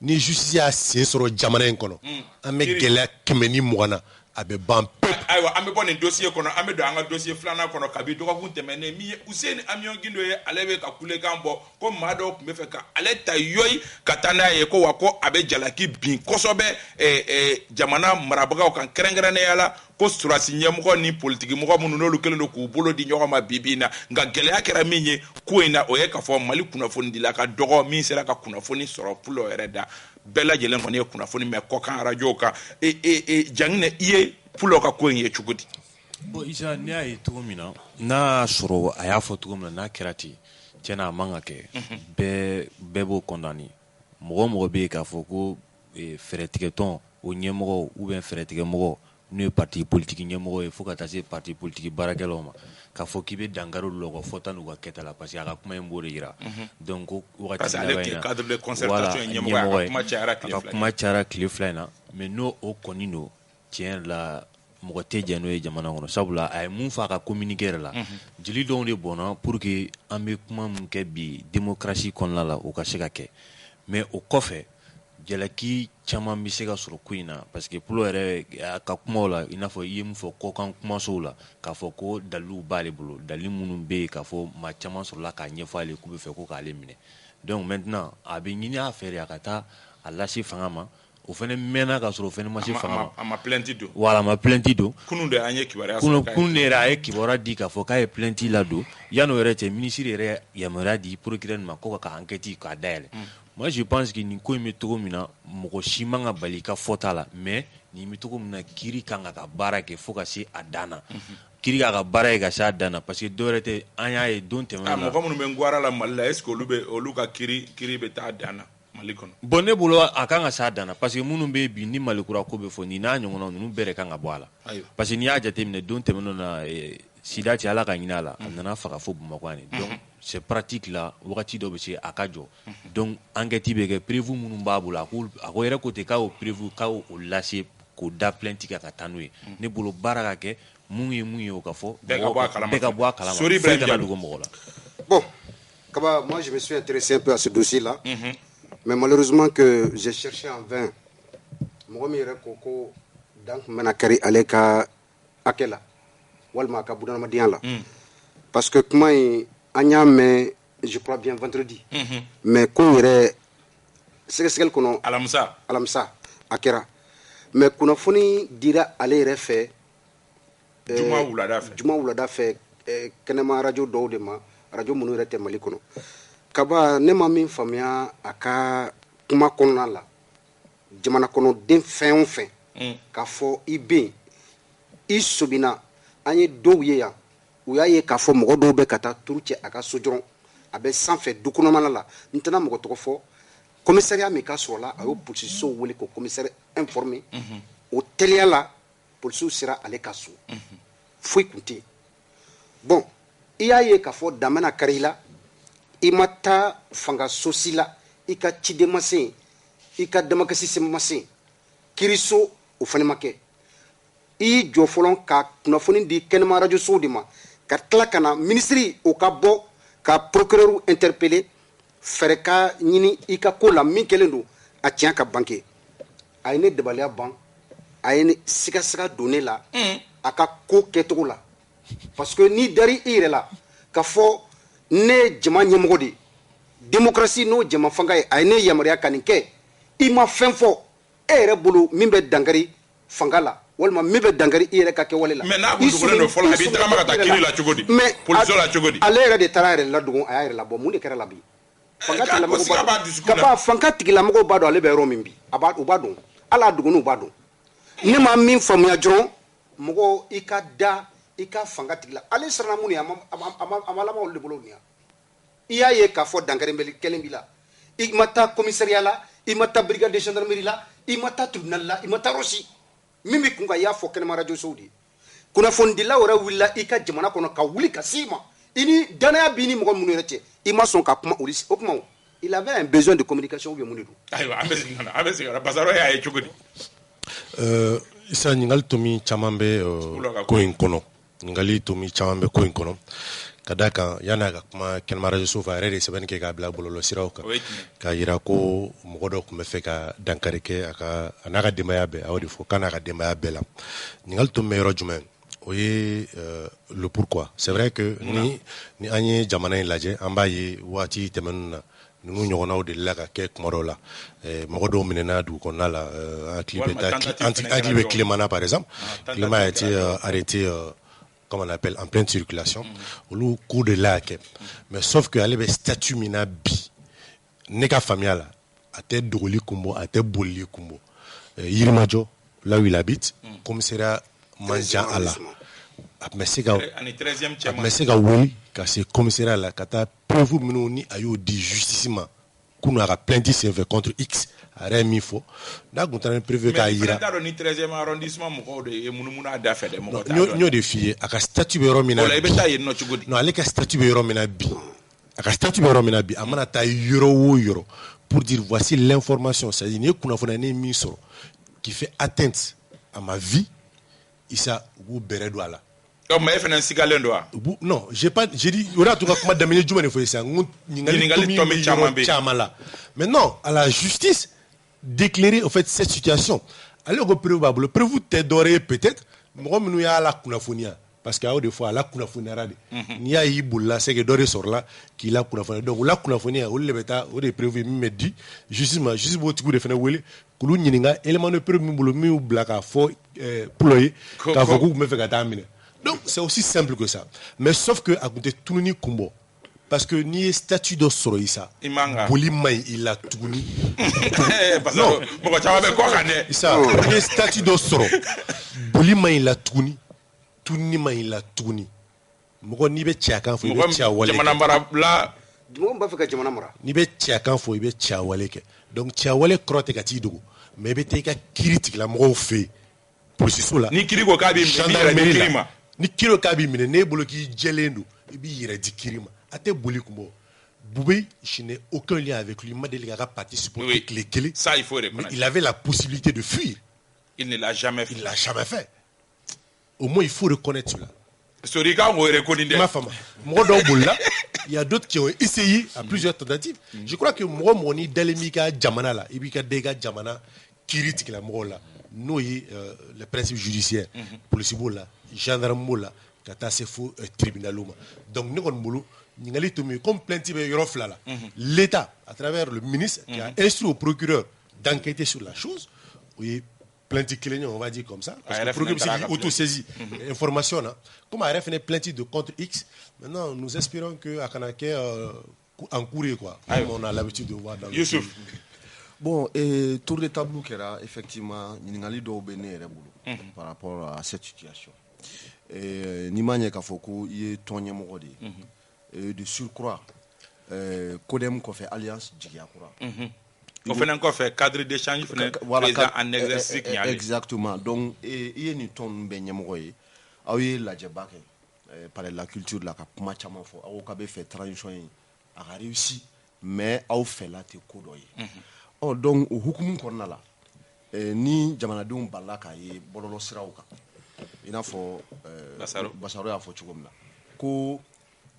ni justice a c'est sur jamana en kono ame gela kemeni mwana abe ban ayiwa an bɛ bɔ nin dossier kɔnɔ an bɛ don an ka dossier filanan kɔnɔ kabi dɔgɔkun tɛmɛnen min ye Hussein Amion Gindo ye ale bɛ ka kulekan bɔ ko maa dɔw tun bɛ fɛ ka ale ta yoyi ka taa n'a ye ko wa ko a bɛ jalaki bin kosɛbɛ jamana marabagaw kan kɛrɛnkɛrɛnnenya la ko surasi ɲɛmɔgɔ ni politiki mɔgɔ minnu n'olu kɛlen don k'u bolo di ɲɔgɔn ma bi na nka gɛlɛya kɛra min ye ko in na o ye k'a fɔ Mali kunnafoni dila ka dɔgɔ min sera ka kunnafoni sɔrɔ pulo yɛrɛ da bɛɛ lajɛlen kɔni ye kunnafoni mɛn kɔkan radio kan Janginɛ i ye pulo ka ko in ye cogo di. Bon Issa n'i y'a ye cogo min na n'a sɔrɔ a y'a fɔ cogo min na n'a kɛra ten tiɲɛna a man ka kɛ bɛɛ b'o condamner mɔgɔ bɛ yen k'a fɔ ko fɛɛrɛtigɛtɔn o ɲɛmɔgɔ ou bien fɛɛrɛtigɛmɔgɔ n'o ye parti politique ɲɛmɔgɔ ye fo ka taa se parti politique baarakɛlaw ma k'a fɔ k'i bɛ dankari olu la u ka fɔta n'u ka kɛta la parce que a ka kuma in b'o de yira donc ko wagati laban in na a ka kuma cayara tile fila in na mais n'o o kɔni don tiɲɛ yɛrɛ la mɔgɔ tɛ jɛ n'o ye jamana kɔnɔ sabula a ye mun fɔ a ka communiqué yɛrɛ la jeli dɔw de bɔnna pour que an bɛ kuma min kɛ bi démocratie kɔnɔna la o ka se ka kɛ mais o kɔfɛ jalaki caman bɛ se ka sɔrɔ ko in na parce que pulo yɛrɛ a ka kumaw la i n'a fɔ i ye min fɔ kɔkan kumasow la k'a fɔ ko dalilu b'ale bolo dalili minnu bɛ yen k'a fɔ maa caman sɔrɔla k'a ɲɛfɔ ale k'u bɛ fɛ ko k'ale minɛ donc maintenant a bɛ ɲini a fɛ de a ka taa a lase fanga ma o fana mɛnna ka sɔrɔ o fana ma se fanga ma a ma plainte don voilà a ma plainte don kunun de an ye kibaruya sɔrɔ kunun de yɛrɛ a ye kibaruya di k'a fɔ k'a ye plainte ladon yan'o yɛrɛ cɛ ministre yɛrɛ yamaruya di procureur ma ko ka enquête k'a dayɛlɛ moi je pense que nin ko in bɛ cogo min na mɔgɔ si man ka bali i ka fɔta la mais nin bɛ cogo min na kiiri kan ka baara kɛ fo ka se a dan na kiiri k'a ka baara ye ka se a dan na parce que dɔwɛrɛ tɛ an y'a ye don tɛmɛnen na mɔgɔ minnu bɛ Guara la Mali la est ce que olu ka kiiri bɛ taa a dan na Mali kɔnɔ bon ne bolo a kan ka se a dan na parce que minnu bɛ bi ni Malikura ko bɛ fɔ nin n'a ɲɔgɔnnaw ninnu bɛɛ de kan ka bɔ a la parce que n'i y'a jateminɛ don tɛmɛnen na sida cɛ Ala ka ɲinɛ a la a nana faga fo Bamakɔ ani donc c'est pratique la wagati dɔ bɛ se a ka jɔ donc enquête bɛ kɛ prévu minnu b'a bolo a ko yɛrɛ ko ten k'a y'o prévu k'a y'o lase k'o da plainte kan ka taa n'o ye ne bolo baara ka kɛ mun ye o ka fɔ bɛɛ ka bɔ a kalama foyi kana dogo mɔgɔ la. Bon, Kaba, moi je me suis intéressé un peu à ce dossier-là, mais malheureusement que j'ai cherché en vain. Mɔgɔ min yɛrɛ ko ko dan tun bɛna kari ale ka hakɛ la walima a ka bunadamadenya la parce que kuma in an y'a mɛn je crois bien vendredi mais ko yɛrɛ sɛgɛsɛgɛli kɔnɔ alamisa a kɛra mais kunnafoni dira ale yɛrɛ fɛ juma wulada fɛ kɛnɛma radio dɔw de ma radio minnu yɛrɛ tɛ Mali kɔnɔ Kaba ne ma min faamuya a ka kuma kɔnɔna la jamana kɔnɔden fɛn o fɛn k'a fɔ i bɛ yen i sobina an ye dɔw ye yan u y'a ye k'a fɔ mɔgɔ dɔw bɛ ka taa turu cɛ a ka so dɔrɔn a bɛ sanfɛ du kɔnɔmana la n tɛna mɔgɔ tɔgɔ fɔ commissariat min ka sɔrɔ la a y'o polisisow wele ko commissaire informé o teliya la polisiw sera ale ka so foyi kun tɛ yen bon i y'a ye k'a fɔ dan bɛna kari i la i ma taa fangasosi la i ka ciden ma se yen i ka damakasi ma se yen kiiriso o fana ma kɛ i y'i jɔ fɔlɔ ka kunnafoni di kɛnɛma radio sow de ma ka tila ka na ministiri o ka bɔ ka procureur interpeller fɛrɛ ka ɲini i ka ko la min kɛlen don a tiɲɛ ka banke a ye ne dabaliya ban a ye ne sigasaga don ne la a ka ko kɛcogo la parce que n'i dari i yɛrɛ la ka fɔ ne ye jama ɲɛmɔgɔ de démocratie n'o jama fanga ye a ye ne yamaruya ka nin kɛ i ma fɛn fɔ e yɛrɛ bolo min bɛ dankari fanga la walima min bɛ dankari i yɛrɛ ka kɛwale la mais n'a kun dogolen don fɔlɔ a b'i tagama ka taa kiiri la cogo di polisiw la cogo di ale yɛrɛ de taara a yɛrɛ ladogo a y'a yɛrɛ labɔ mun de kɛra la bi fanga tigilamɔgɔw b'a dɔn ale bɛ yɔrɔ min bi u b'a dɔn hali a dogoniw b'a dɔn ne ma min faamuya dɔrɔn mɔgɔ i ka da i ka fanga tigila ale siranna mun ye a ma laban olu de bolo nin ya i y'a ye k'a fɔ dankari kelen b'i la i ma taa commissariat la i ma taa brigade de gendarmerie la i ma taa tribunal la i ma taa yɔrɔ si min bɛ kun ka y'a fɔ kɛnɛma radio sow de kunnafonidilaw yɛrɛ wulila i ka jamana kɔnɔ ka wuli ka s'i ma i ni danaya b'i ni mɔgɔ minnu yɛrɛ cɛ i ma sɔn ka kuma o kuma il avait un besoin de communication ou bien mun de don ayiwa an bɛ segin ka na Bazaro y'a ye cogo di isa ɲininkali tomi caman bɛ ko in kɔnɔ ɲininkali tomi caman bɛ ko in kɔnɔ ka da kan yan'a ka kuma kɛnɛma radio so fɛ a yɛrɛ de sɛbɛnni kɛ k'a bila bɔlɔlɔsiraw kan k'a jira ko mɔgɔ dɔ tun bɛ fɛ ka dankari kɛ a n'a ka denbaya bɛɛ a y'o de fɔ k'a n'a ka denbaya bɛɛ la ɲininkali tomi bɛ yɔrɔ jumɛn o ye le pourquoi c'est vrai que ni an ye jamana in lajɛ an b'a ye waati tɛmɛnen na ninnu ɲɔgɔnnaw delila ka kɛ kuma dɔw la mɔgɔ dɔw minɛna dugu kɔnɔna la hakili bɛ Clément par exemple Clément a été arrêté comme on appelle en pleine circulation olu ko de la kɛ mais sauf que ale bɛ statut min na bi ne ka faamuya la a tɛ dogoli kun bɔ a tɛ bolili kun bɔ Yirimajɔ là où il habite commissariat Manjan a la a tun bɛ se ka wuli ka se commissariat la ka taa preuve minnu ni a y'o di justice ma kunu a ka plainte senfɛ contre X a yɛrɛ ye min fɔ n'a tun taara ni preuve k'a jira. mais t'a dɔn ni 13e arrondissement mɔgɔw de ye munumunu a da fɛ dɛ mɔgɔ t'a dɔn. n y'o de f'i ye a ka statut bɛ yɔrɔ min na. o la i bɛ taa yen nɔ cogo di. non ale ka statut bɛ yɔrɔ min na bi a ka statut bɛ yɔrɔ min na bi a mana taa yɔrɔ o yɔrɔ pour dire voici l'information c'est-à-dire nin ye kunnafoniya ne ye min sɔrɔ qui fait atteinte à ma vie Issa ou Beredouala. Mais il y a Non, j'ai dit, il y aura tout comme Damien Djoumane, il faut essayer. Mais non, à la justice d'éclairer en fait cette situation. Alors, le prévu t'est doré peut-être, mais il y a la kunafonia. Parce qu'il y a des fois la kunafonia. Il y a Iboula, c'est que doré sort là, qui la kunafonia. Donc la kunafonia, on le bêta, on est prévu, me dit, justice, beaucoup de fenêtres, Koulou Nininga, élément de prévu, ou black à faux, ployer, car vous me faites terminer. Donc, c'est aussi simple que ça. Mais sauf que, à côté de tout le monde, parce que ni statut de Soroïsa, Bolimay, il a tout ni. Non, ça, ni statut de Soro, Bolimay, il a tout ni. Tout ni, il a tout ni. Moko ni be tchakan fo, ibe tchawale. Ni be tchakan fo, ibe tchawale ke. Donc, tchawale krote kati dogo. Mais be teka critique la moko fait. Pour ce soir là. Ni kiriko kabi kirima. Ni kiro kabi mine ne bolo ki jelendo ibi yire di kirima ate boli kumbo Boubé je n'ai aucun lien avec lui Madeli a participé oui. Ça il faut reconnaître. Il avait la possibilité de fuir. Il ne l'a jamais fait. Il l'a jamais fait. Au moins il faut reconnaître cela. Ma femme il y a d'autres qui ont essayé à plusieurs tentatives. Je crois que moi moni dalemika jamana là ibika dega jamana critique la mo là nous le principe judiciaire police là gendarme là kata se faux tribunal donc nous on bolo ningali to mi comme plainte be yorof là l'état à travers le ministre qui a instruit au procureur d'enquêter sur la chose oui plainte clé on va dire comme ça parce que le procureur s'est auto-saisi information là comme a fait plainte de contre X maintenant nous espérons que à Kanake en courir quoi comme on a l'habitude de voir dans Youssouf. Bon, et tour de tableau qui era effectivement ningali do bene rebulu par rapport à cette situation. Et nimanye kafoko y tonye mogodi. Et de surcroît Kodem ko fait alliance Djigiakura. On fait encore fait cadre d'échange président en exercice. Exactement. Donc y ni ton benye mogoy awi la djebake par la culture la ka kuma chama fo awo ka be fait transition a réussi mais aw fait la te kodoye. Oh, donc au hukumu kɔnɔna la ni jamanadenw balila k'a ye bɔlɔlɔ siraw kan i n'a fɔ Basaro y'a fɔ cogo min na ko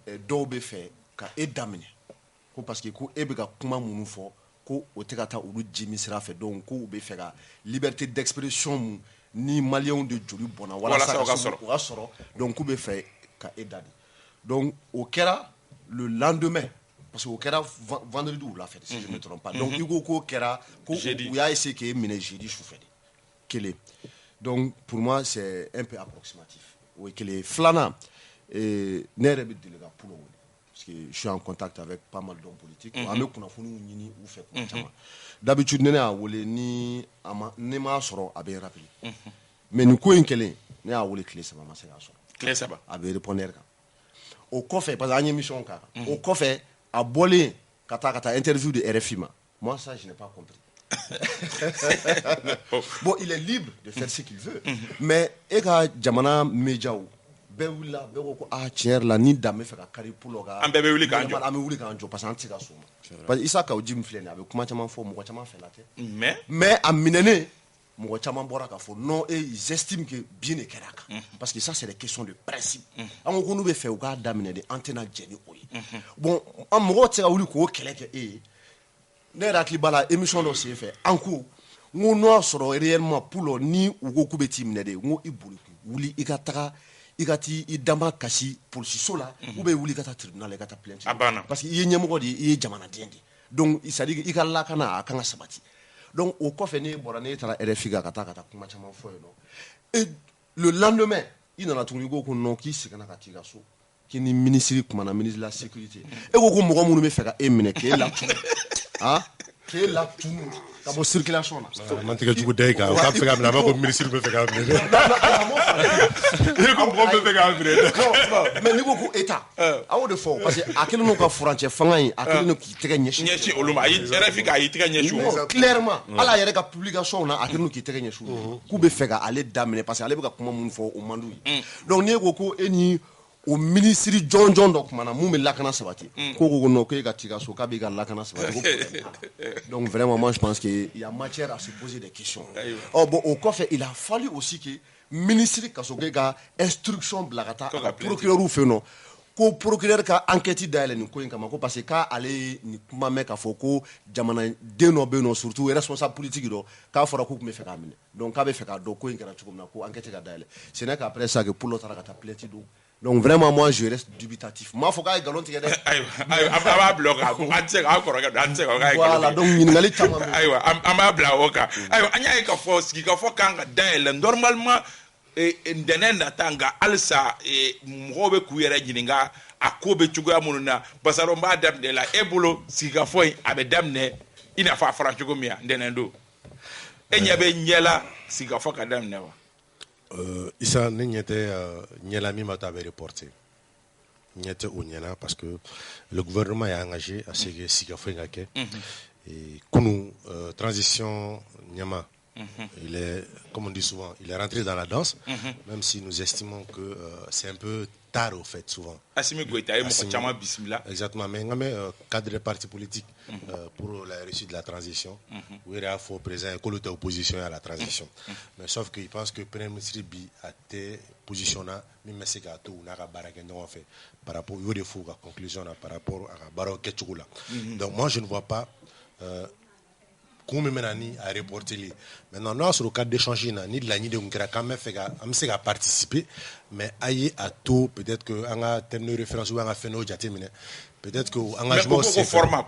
dɔw bɛ fɛ ka e daminɛ ko parce que ko e bɛ ka kuma minnu fɔ ko o tɛ ka taa olu jimi sira fɛ donc ko u bɛ fɛ ka liberté d'expression mun ni maliyɛnw de joli bɔnna walasa o ka sɔrɔ donc k'u bɛ fɛ ka e dadi donc o kɛra le lendemain. Parce qu'au Kera, vendredi ou la fête, si je ne me trompe pas. Donc, il y a essayé que je jeudi chauffé. Donc, pour moi, c'est un peu approximatif. Oui, que les flânants, et parce que je suis en contact avec pas mal d'hommes politiques. D'habitude, je ni ma soro a bien rappelé. Mais nous, quoi, ne a pas clé, ça va clé, ça va. A bien répondre. Au coffre, parce qu'il y a une émission, au coffre, à Bolé, kata interview de RFI, moi ça je n'ai pas compris. Bon, il est libre de faire ce qu'il veut, mais ega jamana mejaou, bewula, bewoko ah tiens la ni dame fait carré pour le gars. Ambe bewuli kanjo. Ambe bewuli kanjo parce que antika soma. Parce que Isaka Ojim flene avec comment chama fo, mo chama fait la tête. Mais à minene mo chama boraka fo non et ils estiment que bien est keraka parce que ça c'est des questions de principe. On ko nous be fait o gars damine de antena jeni oyi. Bon, en mo tse wuli ko keleke ne rakli bala émission do se fait en cours ngo no soro réellement pour ni ugo kubeti minede ngo ibuli wuli ikataka ikati idama kasi pour si sola ou be wuli kata tribunal e kata plainte parce que y nyemo di y jamana diendi donc il s'est dit ikalla kana akanga sabati donc au coffre ne borane tara RFI ga kata kuma chama foyo no et le lendemain il n'en a tout go ko no ki sikana katiga so qui ni ministre kuma na ministre de la sécurité et go mo go mu me feka e mine ke la ah que la tout la bonne circulation là mantika jugo dey ka ka feka na ko ministre be feka mais ni ko état awo de fo parce que akelo no ka frontière fanga yi akelo no ki tege nyeshi oluma yi RFI ka yi tege nyeshi clairement ala yere ka publication na akelo no ki tege nyeshi ku be feka aller daminer parce que ale be ka kuma mun fo o mandu donc ni ko eni au ministre John donc mana mumé lakana sabati ko no ko tika so ka be ga lakana sabati donc vraiment moi je pense que il y a matière à se poser des questions. Oh bon au coffre il a fallu aussi que ministre ka so ka instruction bila ka taa Ko ka plainte. procureur fɛ yen nɔ ko procureur ka enquête dayɛlɛ nin ko in kama ko parce que k'ale ye nin kuma mɛn k'a fɔ ko jamanaden dɔ bɛ yen nɔ surtout responsable politique dɔ k'a fɔra k'u tun bɛ fɛ k'a minɛ donc k'a bɛ fɛ k'a dɔn ko in kɛra cogo min na ko enquête ka dayɛlɛ c'est vrai qu'après ça que Polo taara ka taa plainte don donc vraiment moi je reste dubitatif m'a fɔ k'a ye nkalon tigɛ dɛ ayiwa an b'a bila o kan an tɛ se k'a kɔrɔkɛ don an tɛ se k'a ye voilà donc ɲininkali caman bɛ yen. ayiwa an b'a bila o kan ayiwa an y'a ye k'a fɔ sigikafɔ kan ka dayɛlɛ normalement ntɛnɛn nata nka halisa mɔgɔw bɛ k'u yɛrɛ ɲininka a ko bɛ cogoya minnu na basaro n b'a daminɛ la e bolo sigikafɔ in a bɛ daminɛ i n'a fɔ a fɔra cogo min ntɛnɛn don e ɲɛ bɛ ɲɛ la sigikafɔ ka daminɛ wa. Issa ne ɲɛ tɛ ɲɛ la min b'a to a bɛ reporter ɲɛ tɛ o ɲɛ la parce que le gouvernement est engagé à ce que sigikafɔ in ka kɛ kunu transition ɲɛma il est, comme on dit souvent, il est rentré dans la danse, même si nous estimons que c'est un peu tard au fait souvent. Assimi Goïta et Mokhachama Bismillah. Exactement, mais on a cadre de parti politique pour la réussite de la transition. Où il faut présenter que l'autre opposition à la transition. Mais sauf qu'il pense que le Premier ministre Bi a été positionné, même si c'est tout n'a pas fait par rapport aux défauts, à conclusion par rapport à Baro Ketchoula. Donc moi je ne vois pas. Comme maintenant à reporter les maintenant nous sur le cadre d'échange ni de la ni de quand même fait à participer mais aille à tout peut-être que on a terme de référence ou on a fait nos jatemine peut-être que engagement c'est format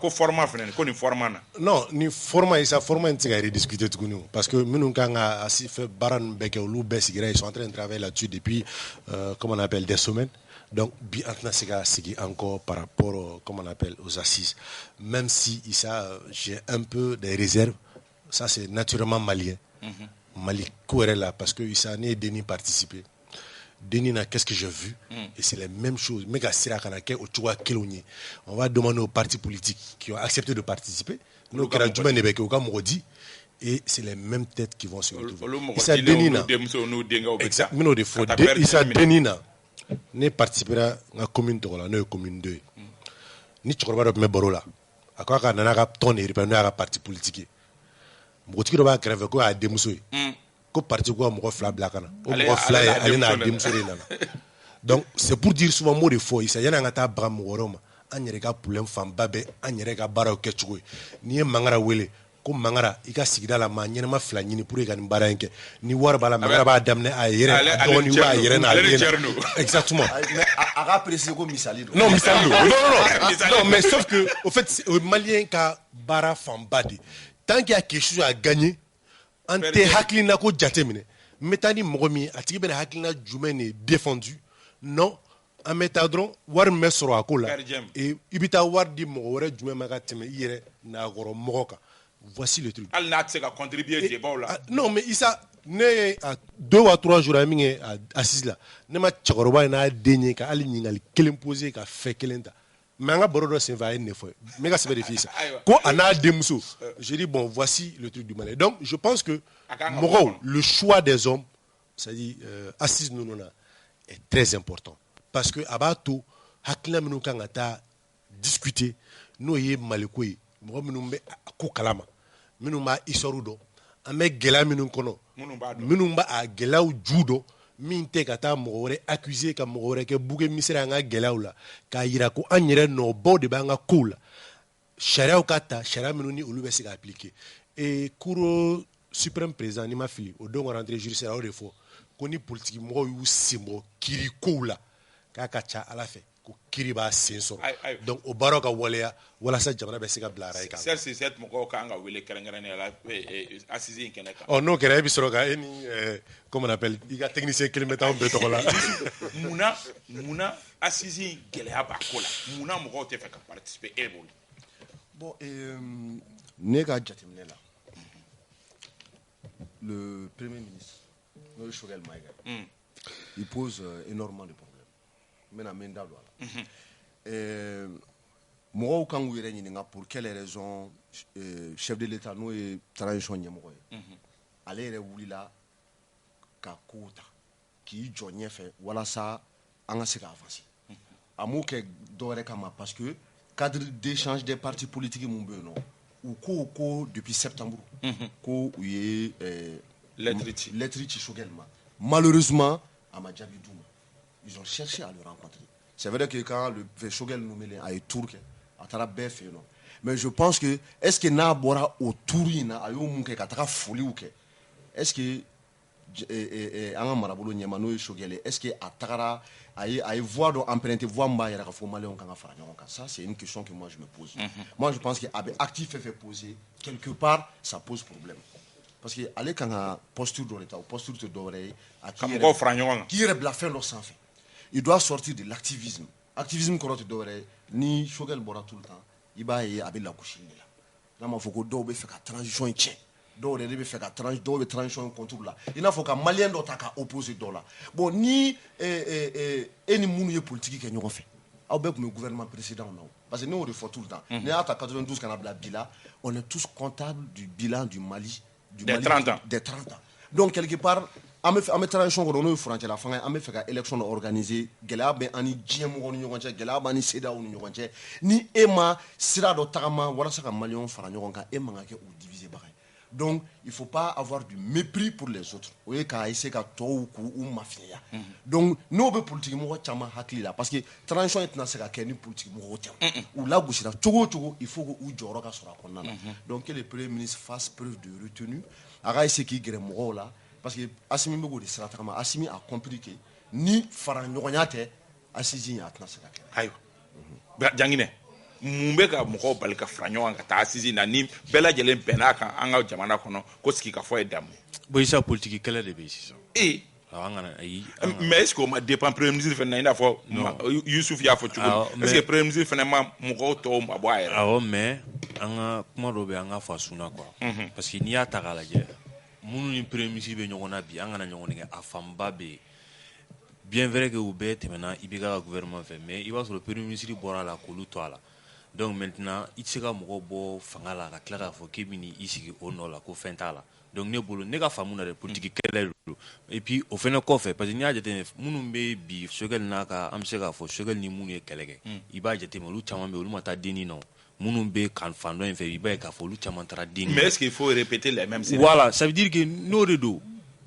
feneen ko ni format na non ni format ça format on va rediscuter tout nous parce que nous quand on a assez fait baran beke ou bes ils sont en train de travailler là-dessus depuis comment on appelle des semaines. Donc, c'est encore par rapport, comme on appelle, aux assises. Même si j'ai un peu des réserves, ça c'est naturellement malien. Mali là parce que Issa n'est Denis participé. Denis qu'est-ce que j'ai vu et c'est la même chose. On va demander aux partis politiques qui ont accepté de participer. Nous, et c'est les mêmes têtes qui vont se retrouver. Issa Denis Issa Denis ne participera à la commune de la commune 2. Ni chokora do me borola. Akwa ka nana ka ton iri pa no ka parti politique. Motiki do ba grève ko a demuso. Ko parti ko mo fla blakana. O mo fla ali na demuso re nana. Donc c'est pour dire souvent mot de faux, il s'agit d'un ta bram woroma. Anyere ka problème famba be anyere ka bara o ketchugo. Ni mangara wele. Comme mangara i ka sigida la ma ɲɛnama fila ɲini pour que ka nin baara in kɛ ni wari b'a la mangara b'a daminɛ a yɛrɛ dɔgɔnin b'a yɛrɛ n'a den exactement a ka préciser ko misali don non misali don non mais sauf que au fait o malien ka baara fanba de tant qu'il y a quelque chose à gagner an tɛ hakilina ko jate minɛ n bɛ taa ni mɔgɔ min ye a tigi bɛna hakilina jumɛn de défendu non an bɛ taa dɔrɔn wari min bɛ sɔrɔ a ko la i bɛ taa wari di mɔgɔ wɛrɛ jumɛn ma ka tɛmɛ i yɛrɛ nakɔrɔ mɔgɔ kan. Voici le truc. Non, mais Issa, à 2 ou 3 jours, à assise là, ne m'a tchakoroba n'a dénié qu'à l'inigal, qu'elle imposait qu'à fait qu'elle enta. Mais on a bordeaux c'est va une fois. Mais qu'à se vérifier ça. Quoi, on a des mousseaux. J'ai dit, bon, voici le truc du mal. Donc, je pense que le choix des hommes, c'est-à-dire, assise nous est très important. Parce que, à Bato, Hakla Minoukangata, discuter, nous y est malikoui, moi, nous kalama. Minnu b'a histoire dɔn an bɛ gɛlɛya minnu kɔnɔ minnu b'a a gɛlɛyaw ju dɔn min tɛ ka taa mɔgɔ wɛrɛ accuser ka mɔgɔ wɛrɛ kɛ bouc émissaire an ka gɛlɛyaw la k'a jira ko an yɛrɛ nɔbaw de b'an ka kow la sariyaw ka ta sariya minnu ni olu bɛ se ka appliquer et cour suprême président ni ma fili o don rentrée judiciaire o de fɔ ko ni politique mɔgɔw y'u sen bɔ kiiri kow la k'a ka ca ala fɛ ko kiiri b'a sen sɔrɔ donc o baaraw ka waleya walasa jamana bɛ se ka bila arayi kan. CRC7 mɔgɔw kan ka wele kɛrɛnkɛrɛnnen la assise in kɛnɛ kan. N'o kɛra e bɛ sɔrɔ ka e ni comment on appelle i ka technicien kelen bɛ taa anw bɛɛ tɔgɔ la. munna assise in gɛlɛya b'a ko la munna mɔgɔw tɛ fɛ ka participer e bolo. Bon ne ka jateminɛ la le premier ministre n'o ye Choguel Maïga il pose énormément de problèmes. Maintenant, mɔgɔw kan k'u yɛrɛ ɲininka pour quelle raison chef de l'État n'o ye transition ɲɛmɔgɔ ye ale yɛrɛ wulila ka kow ta k'i jɔ ɲɛfɛ walasa an ka se ka avancer a m'o kɛ dɔwɛrɛ kama parce que cadre d'échange des partis politiques mun bɛ yen nɔ u ko depuis septembre ko u ye lettre ci Choguel ma Malheureusement, à Madjabi Douma, ils ont cherché à le rencontrer. C'est vrai que quand le Shogel Noumele a été tourné, à Tarabé fait non. Mais je pense que, est-ce que Nabora au Tourina, à Yomunke, Katara Foli ou que, est-ce que Anga Marabolo Nyamano et Shogele, est-ce que Atara a voix d'emprunter voix Mba Yara Fomalé Kanga Faranyoka? Ça, c'est une question que moi je me pose. Moi, je pense qu'Abe actif fait poser, quelque part, ça pose problème. Parce que aller quand la posture de l'État, posture de l'oreille, qui est la fin de sans fin. Il doit sortir de l'activisme. Activisme qu'on a d'oreille, ni Shogel Bora tout le temps, il va y avoir la couchine là. Il faut que l'on fasse la transition tchè. Donc il faut que la transition contour là. Il faut que les Maliens soient opposés là. Bon, ni ni mounier politique qui ont fait. Avec le gouvernement précédent, non. Parce que nous, on le fait tout le temps. Nous, en 92, quand on a le bilan, on est tous comptables du bilan du Mali. Des 30 ans. Des 30 ans. Donc, quelque part, on a transition, on a fait la fin, on a fait l'élection organisée, on a fait une CEDEAO, ni Emma, Sira Dotama, voilà ce que les Maliens font, Emma ou divisé. Donc, il ne faut pas avoir du mépris pour les autres. Vous voyez, quand il ou mafia. Donc, nous, on politique, parce que transition est une politique, ou là, il faut que vous donc, que le Premier ministre fasse preuve de retenue. Là, parce que Assimi Assimi a compris que ni Faranyogonyate, Assisi a Aïe. Djangine. Mumbe ka mɔgɔw bali ka fara ɲɔgɔn ka taa Assisi na ni bɛɛ lajɛlen bɛn'a kan an ka jamana kɔnɔ ko sigi ka fɔ ye damu. Bon isa politique kɛlɛ de bɛ yen sisan. Mais est-ce qu'on ma dépend premier ministre fana na i n'a fɔ Youssouf y'a fɔ cogo min est-ce que premier ministre fana ma mɔgɔw tɔw ma bɔ a yɛrɛ. Awɔ mais an ka kuma dɔ bɛ an ka fa sunna quoi. Parce que n'i y'a ta k'a lajɛ minnu ni premier ministre bɛ ɲɔgɔn na bi an kana ɲɔgɔn nɛgɛ a fanba bɛ yen. Bien vrai que u bɛɛ tɛmɛna IBK ka gouvernement fɛ mais i b'a sɔrɔ premier ministre bɔra a la k'olu to a la. Donc maintenant, il se ka mɔgɔ bɔ fanga la ka tila k'a fɔ k'i bɛ n'i sigi o nɔ la ko fɛn t'a la. Donc ne bolo ne ka faamu na dɛ politique kɛlɛ don. Et puis o fɛnɛ kɔfɛ parce que n'i y'a jateminɛ minnu bɛ bi Shogel n'a ka an bɛ se k'a fɔ Shogel ni minnu ye kɛlɛ kɛ i b'a jateminɛ olu caman bɛ olu ma taa denni na minnu bɛ kan fan dɔ in fɛ i b'a ye k'a fɔ olu caman taara denni. Mais est-ce qu'il faut répéter les mêmes scénarios? Voilà, ça veut dire que n'o de don.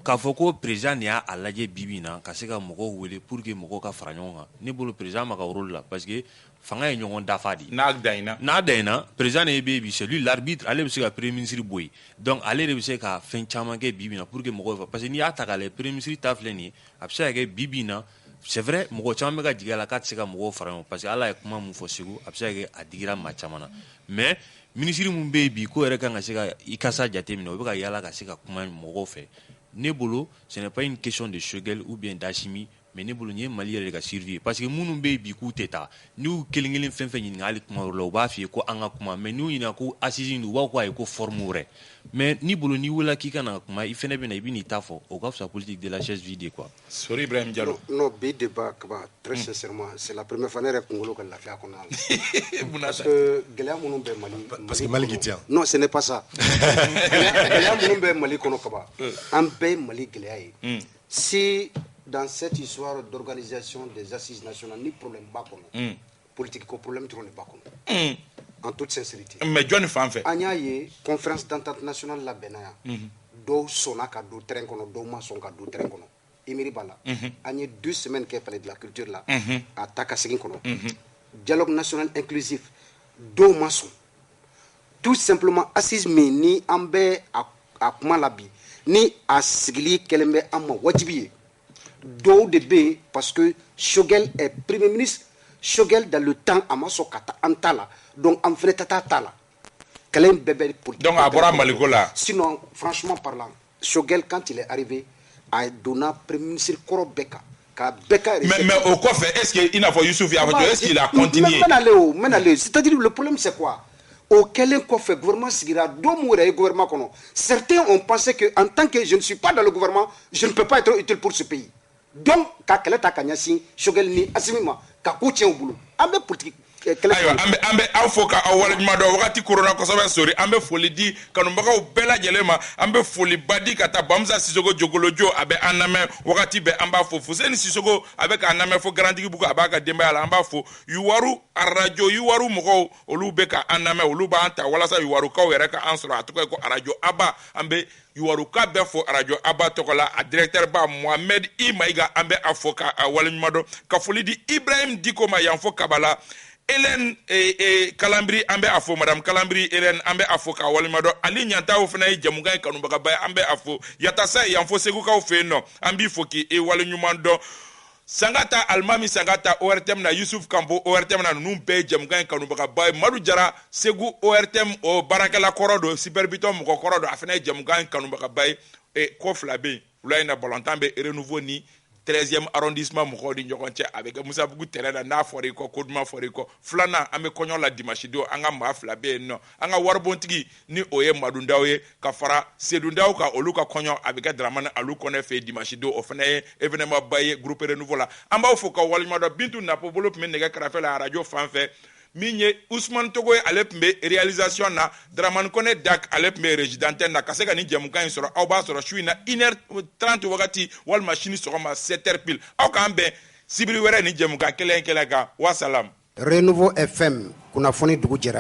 K'a fɔ ko président de y'a lajɛ bibi in na ka se ka mɔgɔw wele pour que mɔgɔw ka fara ɲɔgɔn kan ne bolo président ma ka rôle la parce que fanga ye ɲɔgɔn dafa de. N'a daɲɛna président de bɛ yen bi c'est lui l'arbitre ale bɛ se ka premier ministre bɔ yen donc ale de bɛ se ka fɛn caman kɛ bibi in na pour que mɔgɔw parce que n'i y'a ta k'a lajɛ premier ministre ta filɛ nin ye a bɛ se ka kɛ bibi in na c'est vrai mɔgɔ caman bɛ ka jigin a la k'a tɛ se ka mɔgɔw fara ɲɔgɔn parce que ala ye kuma mun fɔ Segu a bɛ se ka kɛ a digira maa caman na mais ministre mun bɛ yen bi ko yɛrɛ kan ka se ka i kasa jateminɛ o bɛ ka yala ka se ka kuma mɔgɔw fɛ. Ne bolo ce n'est pas une question de Shogel ou bien d'Assimi mais ne bolo ni Mali yɛrɛ ka survie parce que minnu bɛ yen bi k'u tɛ taa n'u kelen kelen fɛn fɛn ɲininka hali kuma yɔrɔ la u b'a f'i ye ko an ka kuma mais n'u ɲininka ko assise u b'a fɔ ko ayi ko forme wɛrɛ mais ni bolo n'i wulila k'i ka na kuma i fɛnɛ bɛ na i bɛ n'i ta fɔ o ka fisa politique de la chaise vide quoi. Sori Ibrahim Diallo. Non bi débat kaba très sincèrement c'est la première fois ne yɛrɛ kunkolo ka lafiya kɔnɔ la. Parce que gɛlɛya minnu bɛ Mali. Parce que Mali qui tient. Non ce n'est pas ça. Gɛlɛya minnu bɛ Mali kɔnɔ kaba an bɛɛ ye Mali gɛlɛya ye. Si dans cette histoire d'organisation des assises nationales ni problème b'a kɔnɔ politique ko problème dɔrɔn de b'a kɔnɔ en toute sincérité. Mais jɔnni fan fɛ. An y'a ye conférence d'entente nationale labɛnna yan dɔw sɔnna ka don terrain kɔnɔ dɔw ma sɔn ka don terrain kɔnɔ Émiry b'a la an ye 2 semaines kɛ palais de la culture la a ta ka segin kɔnɔ dialogue national inclusif dɔw ma sɔn tout simplement assise min ni an bɛ a kuma la bi ni a sigili kɛlen bɛ an ma wajibi ye dɔw de bɛ yen parce que Shogel est premier ministre Shogel dans le temps a ma sɔn ka taa an ta la donc an fɛnɛ ta taa ta la kɛlɛ in bɛɛ bɛ politique. Donc a bɔra Maliko la. Sinon franchement parlant Shogel quand il est arrivé a donna premier ministre kɔrɔ bɛɛ kan ka bɛɛ ka. Mais au kɔfɛ est-ce que i n'a fɔ Youssouf y'a fɔ est-ce qu'il a continué. Mɛnale c'est-à-dire le problème c'est quoi au kɛlen kɔfɛ gouvernement sigira don min yɛrɛ ye gouvernement kɔnɔ certains ont pensé que en tant que je ne suis pas dans le gouvernement je ne peux pas être utile pour ce pays donc ka kɛlɛ ta ka ɲɛsin Shogel ni Assimi ma ka ko tiɲɛ u bolo an bɛ politique ayiwa an bɛ aw fo ka aw waleɲuman dɔn wagati korona kosɛbɛ sori an bɛ foli di kanubagaw bɛɛ lajɛlen ma an bɛ foliba di ka taa Bamusa Sisoko Jogolojo a bɛ an lamɛn wagati bɛɛ an b'a fo Fuseni Sisoko a bɛ k'an lamɛn fo Garantigibugu a b'a ka denbaya la an b'a fo Yuwaru arajo Yuwaru mɔgɔw olu bɛ ka an lamɛn olu b'an ta walasa Yuwarukaw yɛrɛ ka an sɔrɔ a tɔgɔ ye ko arajo Aba an bɛ Yuwaruka bɛɛ fo arajo Aba tɔgɔ la a directeur ba Mohamed I Mayiga an bɛ a fo ka a waleɲuman dɔn ka foli di Ibrahim Diko ma yan fo Kabala Hélène Kalambri an bɛ a fo madame Kalambri Hélène an bɛ a fo ka waleɲuman dɔn Ali Ɲantaw fana ye jamukan ye kanubagaba ye an bɛ a fo Yatasa yan fo Segukaw fɛ yen nɔ an b'i fo k'i waleɲuman dɔn Sangata Alimami Sangata ORTM na Yusuf Kampo ORTM na ninnu bɛɛ ye jamukan ye kanubagaba ye Madu Jara Segu ORTM o baarakɛla kɔrɔ don superbiton mɔgɔ kɔrɔ don a fana ye jamukan ye kanubagaba ye ko fila bɛ yen wula in na balontan bɛ renouveau ni 13e arrondissement mɔgɔw ni ɲɔgɔn cɛ a bɛ kɛ Musabugu terrain na n'a fɔra i kɔ ko duman fɔra i kɔ filanan an bɛ kɔɲɔ la dimanche don an ka maa fila bɛ yen nɔ an ka waribontigi ni o ye Madundaw ye ka fara Sedundaw ka olu ka kɔɲɔ a bɛ kɛ Dramane Alu Kɔnɛ fɛ dimanche don o fana ye événement ba ye groupe renouveau la an b'aw fo ka waleɲuman dɔn Bintu Napo bolo tun bɛ nɛgɛ kɛrɛfɛ la radio fan fɛ min ye Ousmane Togo ye ale tun bɛ réalisation na Dramane Kone Dak ale tun bɛ régie d'antenne na ka se ka nin jamukan in sɔrɔ aw b'a sɔrɔ su in na 1h30 wagati walima sini sɔgɔma 7h pile aw k'an bɛn sibiri wɛrɛ nin jamukan kelen kan wasalam. Renouveau FM kunnafoni dugu jɛra.